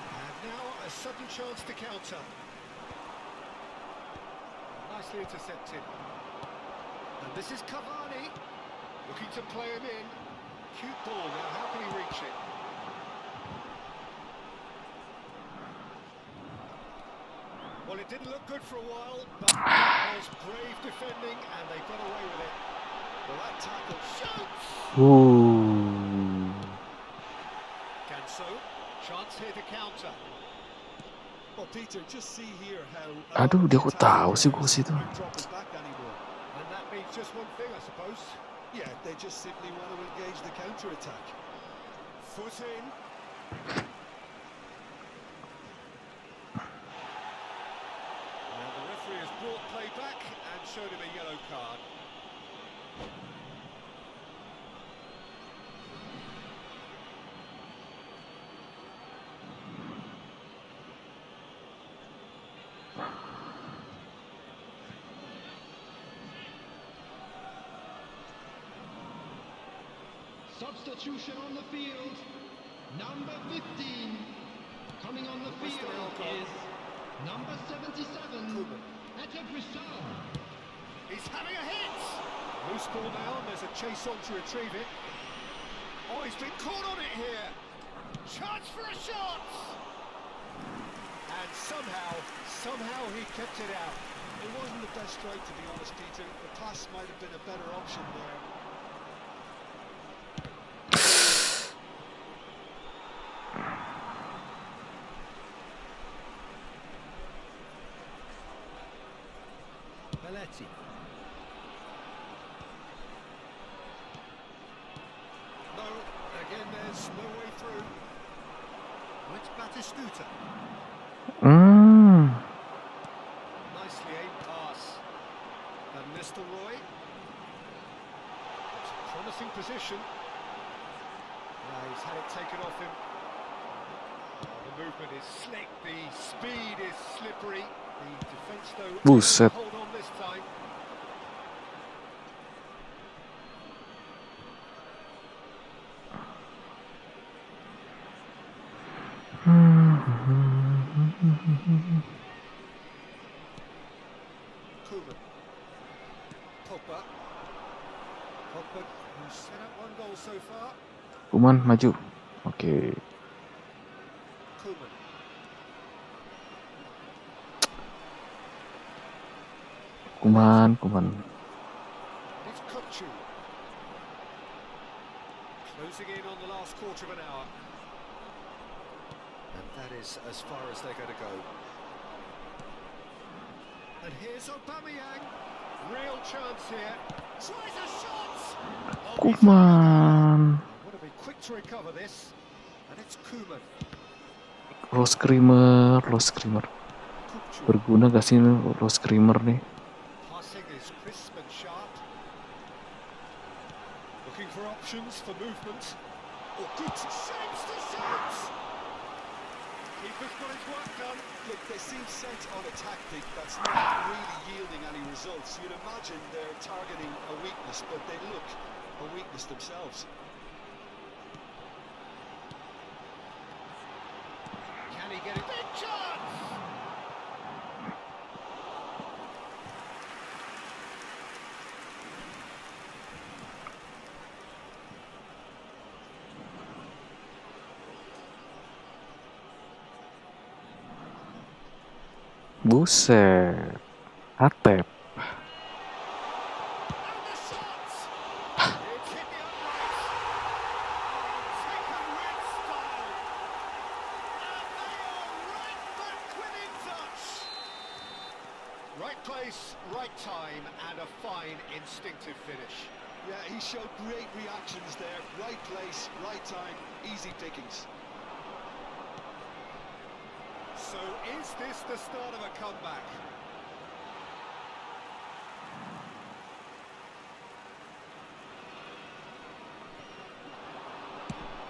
And now a sudden chance to counter. Nicely intercepted. And this is Cavani, looking to play him in. Cute ball now, how can he reach it? Well, it didn't look good for a while, but that was brave defending, and they got away with it. Well, that tackle shoots! Ganso, chance here to counter. Well, Peter, just see here how... Aduh, dia kok tahu sih gua situ. Don't drop his back anymore. And that means just one thing, I suppose. Yeah, they just simply want to engage the counter-attack. Foot in. Now the referee has brought play back and showed him a yellow card. Substitution on the field. Number 15. Coming on the field is number 77. Etebrisson. He's having a hit! Loose ball now, and there's a chase on to retrieve it. Oh, he's been caught on it here! Chance for a shot! And somehow he kept it out. It wasn't the best strike, to be honest, Peter. The pass might have been a better option there. Belletti. No, again there's no way through. Oh, it's Batistuta. Nicely aimed pass. And Nistelrooy. It's a promising position. He's had it taken off him. The movement is slick, the speed is slippery. The defence though Buset. hold on this time. Koeman. Pogba. Pogba, who's set up one goal so far. Kuman maju. Oke. Koeman. Kuman. It's Kukcu. Closing in on the last quarter of an hour. And that is as far as they're going to go. And here's Aubameyang. Real chance here. Tries a shot! Oh, Kuman. want to be quick to recover this. And it's Koeman. Low screamer. Kukcu. Berguna gak sih low screamer nih? Passing is crisp and sharp. Looking for options for movement. Oh, good saves to shoot! Keeper's got his work done. Look, they seem set on a tactic that's not really yielding any results. You'd imagine they're targeting a weakness, but they look a weakness themselves. Can he get it? Big chance! Buset. Atep. And the shot! It's hit the upright. Oh, taken with style. And they are right back within touch. Right place, right time, and a fine instinctive finish. Yeah, he showed great reactions there. Right place, right time, easy pickings. So is this the start of a comeback?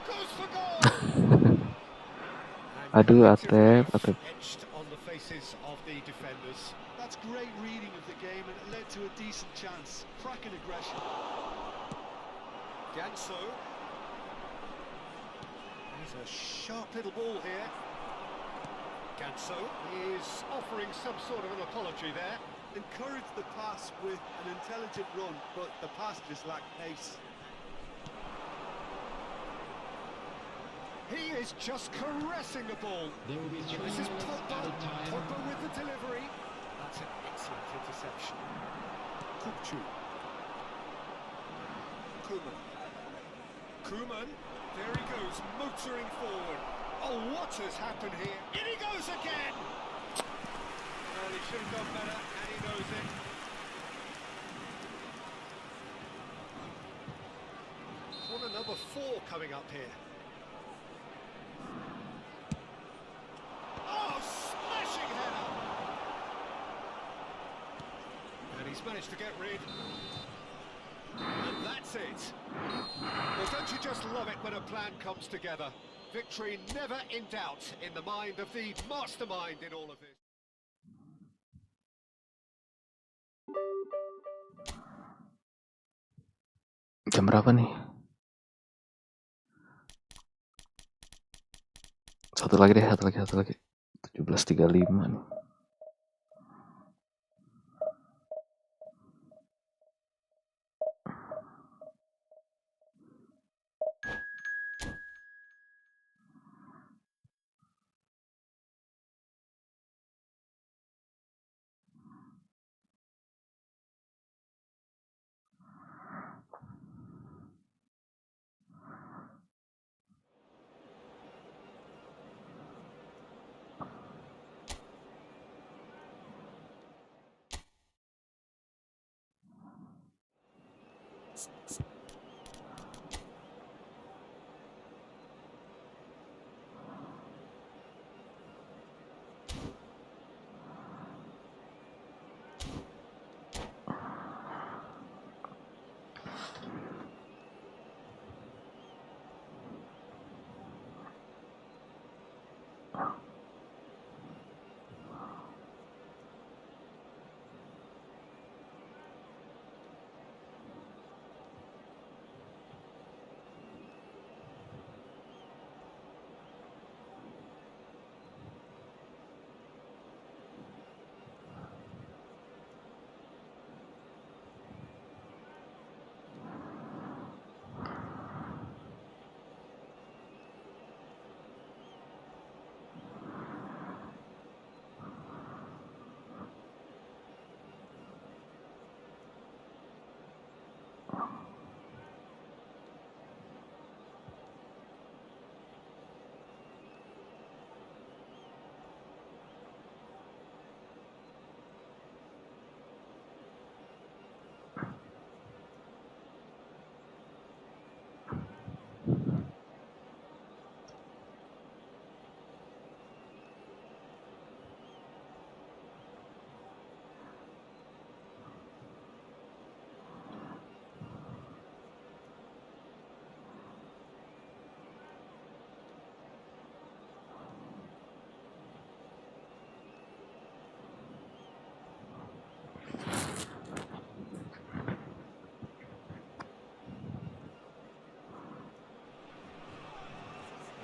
Goes for goal! And Aduh, collective Atep. relief etched on the faces of the defenders. That's great reading of the game, and it led to a decent chance. Cracking aggression. Ganso. There's a sharp little ball here. Ganso is offering some sort of an apology there. Encouraged the pass with an intelligent run, but the pass just lacked pace. He is just caressing the ball. There will be 3 This is minutes Pogba. added time. Pogba with the delivery. That's an excellent interception. Kukcu. Koeman. There he goes, motoring forward. Oh, what has happened here? In he goes again! Well, he should have done better, and he knows it. 4 coming up here. Oh, smashing header! And he's managed to get rid. And that's it. Well, don't you just love it when a plan comes together? Victory never in doubt in the mind of the mastermind in all of this. Jam berapa nih? Satu lagi deh, satu lagi. 17.35 nih.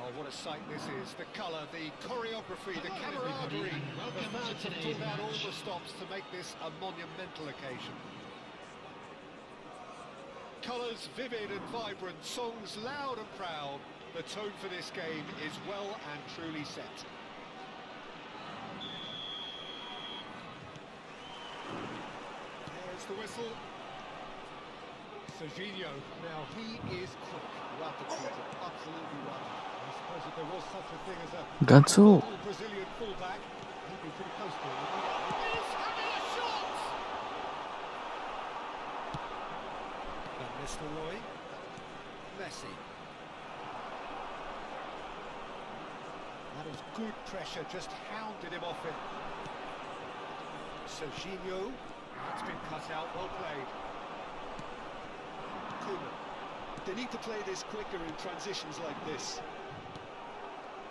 Oh, what a sight this is. The colour, the choreography, the camaraderie. The fans have pulled out all the stops to make this a monumental occasion. Colours vivid and vibrant, songs loud and proud. The tone for this game is well and truly set. There's the whistle. Serginho, now he is quick. Rapid, Peter, absolutely rapid. I suppose if there was such a thing as a Gansu. Brazilian fullback, he'd be pretty close to it. He's having a shot! And Mr. Roy, Messi. That was good pressure, just hounded him off it. Serginho, that's been cut out, well played. Koeman. They need to play this quicker in transitions like this.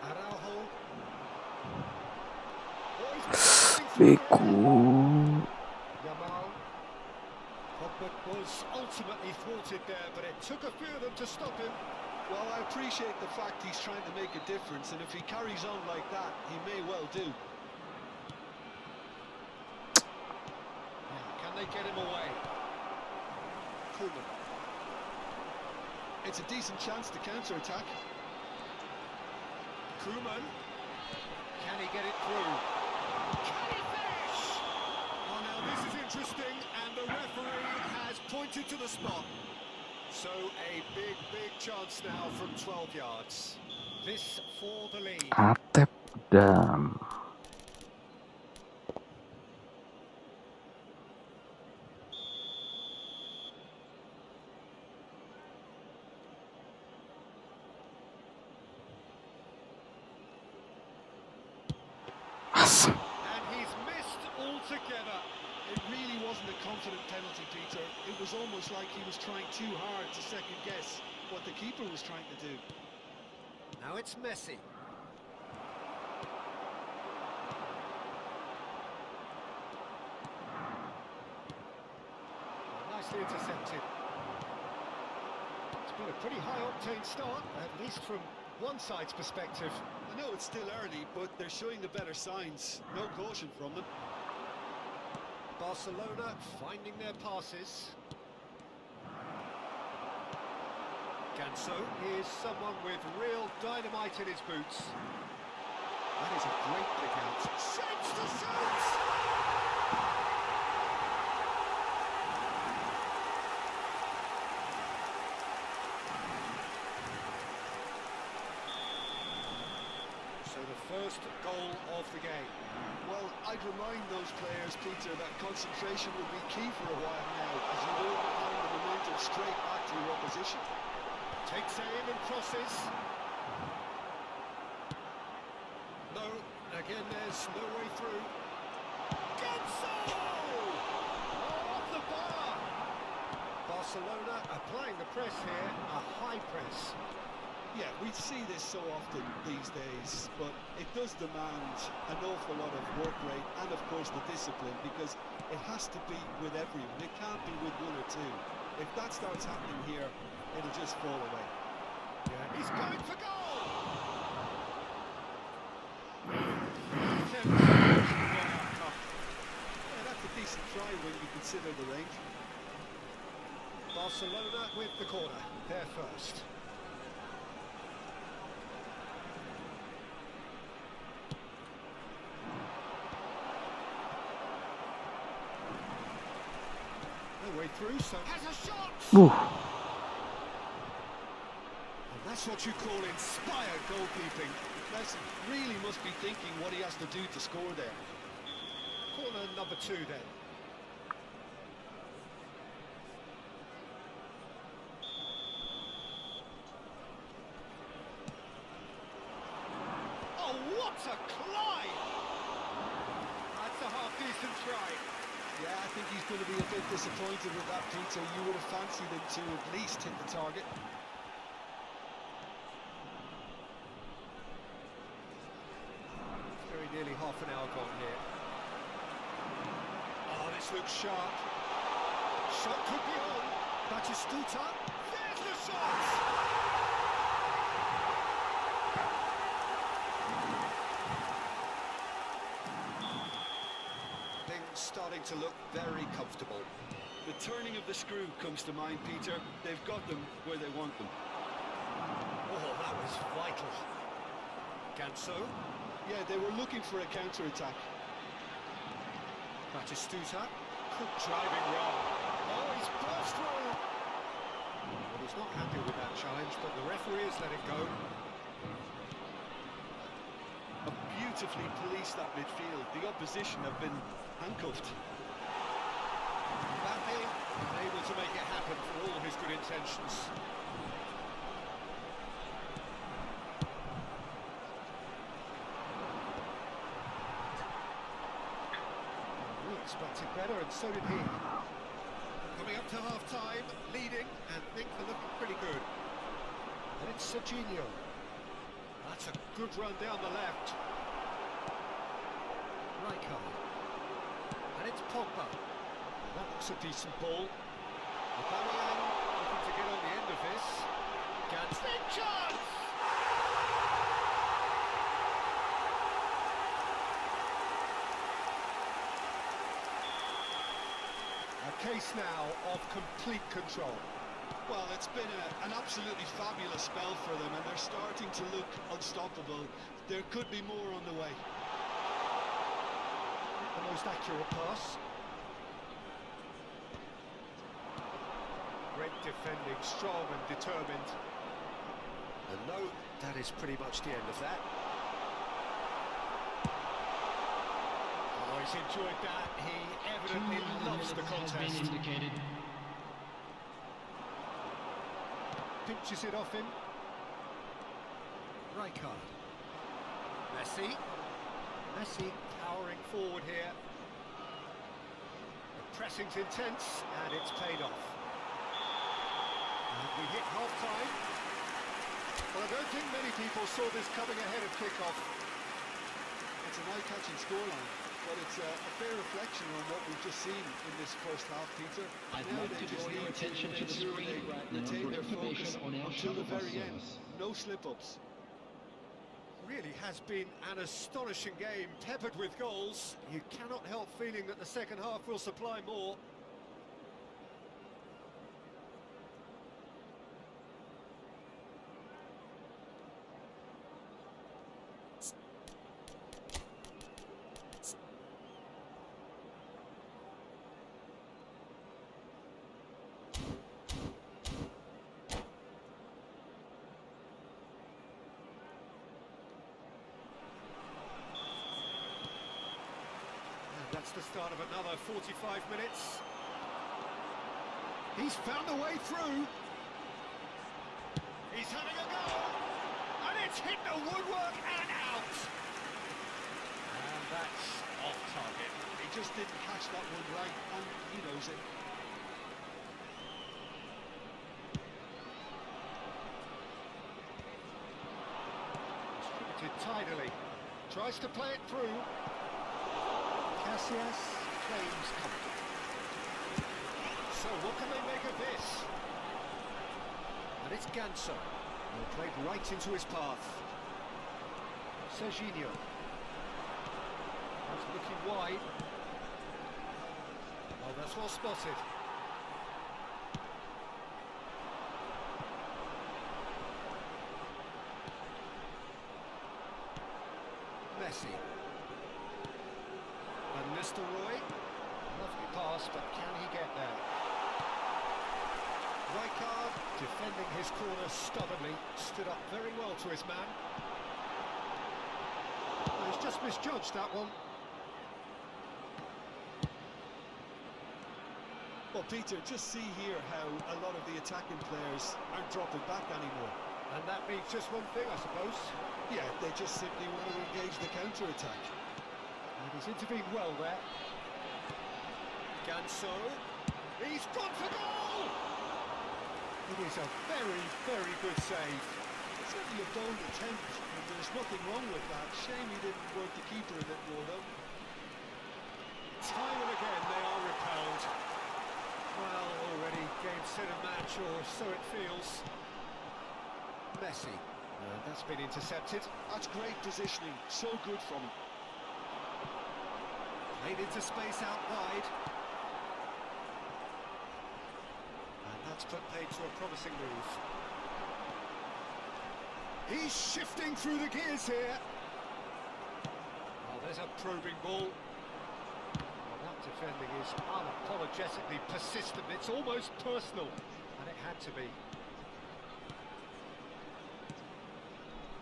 Araujo. Beku. Yamal. Pogba was ultimately thwarted there, but it took a few of them to stop him. Well, I appreciate the fact he's trying to make a difference, and if he carries on like that, he may well do. Can they get him away? Koeman. It's a decent chance to counter-attack. Koeman. Can he get it through? Can he finish? Oh, now this is interesting, and the referee has pointed to the spot. So a big, big chance now from 12 yards. This for the lead. Atep dam. together. It really wasn't a confident penalty, Peter. It was almost like he was trying too hard to second guess what the keeper was trying to do. Now it's Messi. Nicely intercepted. It's been a pretty high-octane start, at least from one side's perspective. I know it's still early, but they're showing the better signs. No caution from them. Barcelona finding their passes. Ganso is someone with real dynamite in his boots. That is a great pick out. Shapes to shoot! So the first goal of the game. Well, I'd remind those players, Peter, that concentration will be key for a while now, as you will behind the momentum straight back to your opposition. Takes aim and crosses. No, again there's no way through. Ganso! Oh, off the bar! Barcelona applying the press here, a high press. Yeah, we see this so often these days, but it does demand an awful lot of work rate and, of course, the discipline, because it has to be with everyone. It can't be with one or two. If that starts happening here, it'll just fall away. Yeah, he's going for goal! Yeah, that's a decent try when you consider the range. Barcelona with the corner, they're first. No way through, so has a shot! Ooh. And that's what you call inspired goalkeeping. Messi really must be thinking what he has to do to score there. Corner number 2 then. Oh, what a climb! That's a half-decent try. Yeah, I think he's going to be a bit disappointed with that, Peter. You would have fancied him to at least hit the target. Very nearly half an hour gone here. Oh, this looks sharp. Shot could be on. Batistuta. There's the shot! Things starting to look very comfortable. The turning of the screw comes to mind, Peter. They've got them where they want them. Oh, that was vital. Ganso. Yeah, they were looking for a counter-attack. Batistuta. Good driving run. Oh, he's burst through. Well, he's not happy with that challenge, but the referee has let it go. Beautifully policed that midfield. The opposition have been handcuffed. Mbappe unable to make it happen for all his good intentions. We expected better, and so did he. Coming up to half-time, leading, and things are looking pretty good. And it's Serginho. That's a good run down the left. Rijkaard. And it's Pogba. That looks a decent ball. Aubameyang looking to get on the end of this. Gans. Big chance! A case now of complete control. Well, it's been an absolutely fabulous spell for them, and they're starting to look unstoppable. There could be more on the way. The most accurate pass. Great defending, strong and determined. And no, that is pretty much the end of that. Oh, he's enjoyed that. He evidently loves the contest. Pinches it off him. Rijkaard. Messi. Messi towering forward here. pressing's intense, and it's paid off. And we hit half-time. Well, I don't think many people saw this coming ahead of kick-off. It's an eye-catching scoreline, but it's a fair reflection on what we've just seen in this first half, Peter. I'd Now like they to just draw your need attention to the ensure screen they right now retain for their information focus on our until the shuttle bus very end. service. No slip-ups. Really has been an astonishing game, peppered with goals. You cannot help feeling that the second half will supply more. That's the start of another 45 minutes. He's found a way through. He's having a go. And it's hit the woodwork and out. And that's off target. He just didn't catch that one right, and he knows it. Distributed tidily. Tries to play it through. Casillas claims comfort. So what can they make of this? And it's Ganso. Well, played right into his path. Serginho. That's looking wide. Oh, that's well spotted. Messi. And Roy, lovely pass, but can he get there? Rijkaard, defending his corner stubbornly, stood up very well to his man. Well, he's just misjudged that one. Well, Peter, just see here how a lot of the attacking players aren't dropping back anymore. And that means just one thing, I suppose. Yeah, they just simply want to engage the counter-attack. And he's intervened well there. Ganso. He's gone for goal! It is a very, very good save. It's certainly a bold attempt, and there's nothing wrong with that. Shame he didn't work the keeper a bit more, though. Time and again they are repelled. Well, already game, set and match, or so it feels. Messi. That's been intercepted. That's great positioning. So good from him. Played into space out wide. And that's put paid to a promising move. He's shifting through the gears here. Oh, there's a probing ball. Well, that defending is unapologetically persistent. It's almost personal. And it had to be.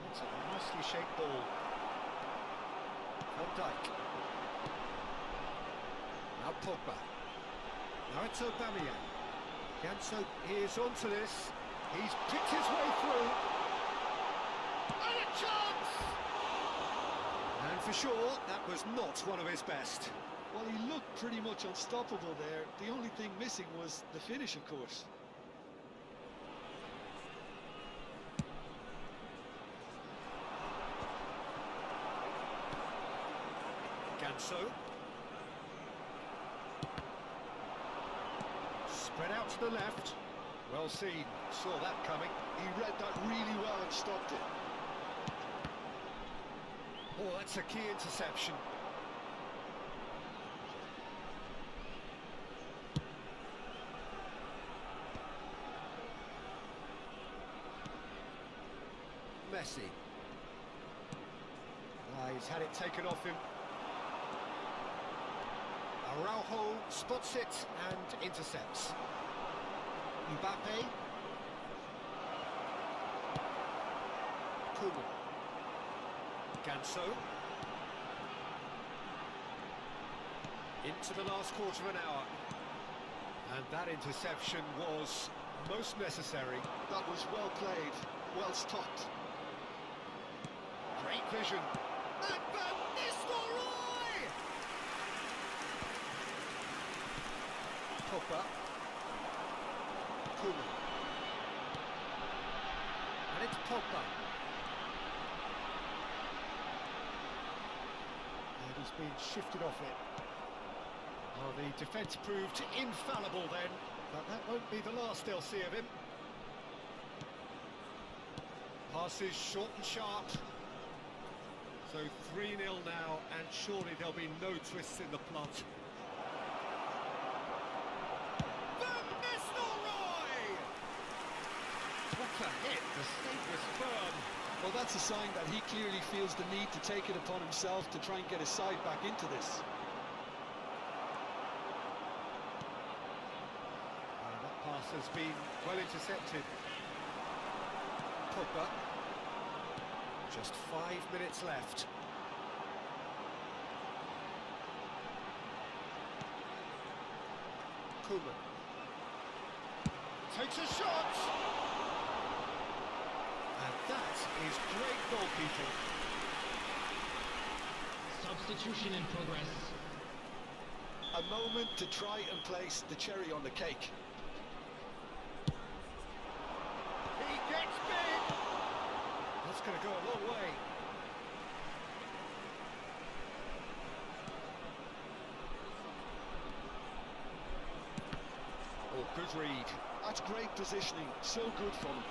It's a nicely shaped ball. Van Dijk. Now Pogba. Now it's Aubameyang. Ganso is onto this. He's picked his way through. And a chance! And for sure, that was not one of his best. Well, he looked pretty much unstoppable there. The only thing missing was the finish, of course. Ganso. Spread out to the left. Well seen. Saw that coming. He read that really well and stopped it. Oh, that's a key interception. Messi. He's had it taken off him. Araujo spots it and intercepts. Mbappe. Koeman. Ganso. Into the last quarter of an hour. And that interception was most necessary. That was well played, well stopped. Great vision. And Van Nistelrooy! Pogba. Koeman. And it's Pogba. And he's been shifted off it. Well, the defence proved infallible then, but that won't be the last they'll see of him. Passes short and sharp. So 3-0 now, and surely there'll be no twists in the plot. Van Nistelrooy! What a hit, the stake was firm. Well, that's a sign that he clearly feels the need to take it upon himself to try and get his side back into this. And that pass has been well intercepted. Pogba. Just 5 minutes left. Koeman. Takes a shot! And that is great goalkeeping. Substitution in progress. A moment to try and place the cherry on the cake. He gets big! That's going to go a long way. Oh, good read. That's great positioning. So good from him.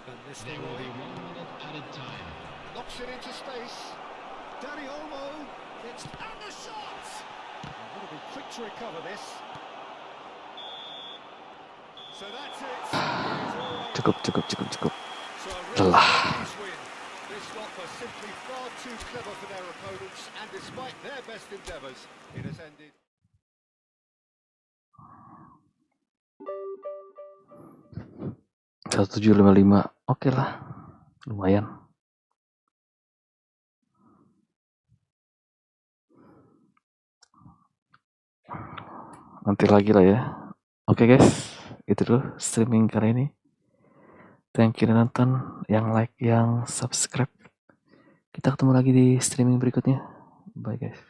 And this There will be 1 minute added time. knocks it into space. Danny Olmo gets and the shot! And got to be quick to recover this. So that's it. It's all over. Cukup. So a real Lelah. nice win. This lot were simply far too clever for their opponents, and despite their best endeavours, it has ended. Satu 755. Oke lah. Lumayan. Nanti lagi lah ya. Oke guys, itu dulu streaming kali ini. Thank you udah nonton, yang like, yang subscribe. Kita ketemu lagi di streaming berikutnya. Bye guys.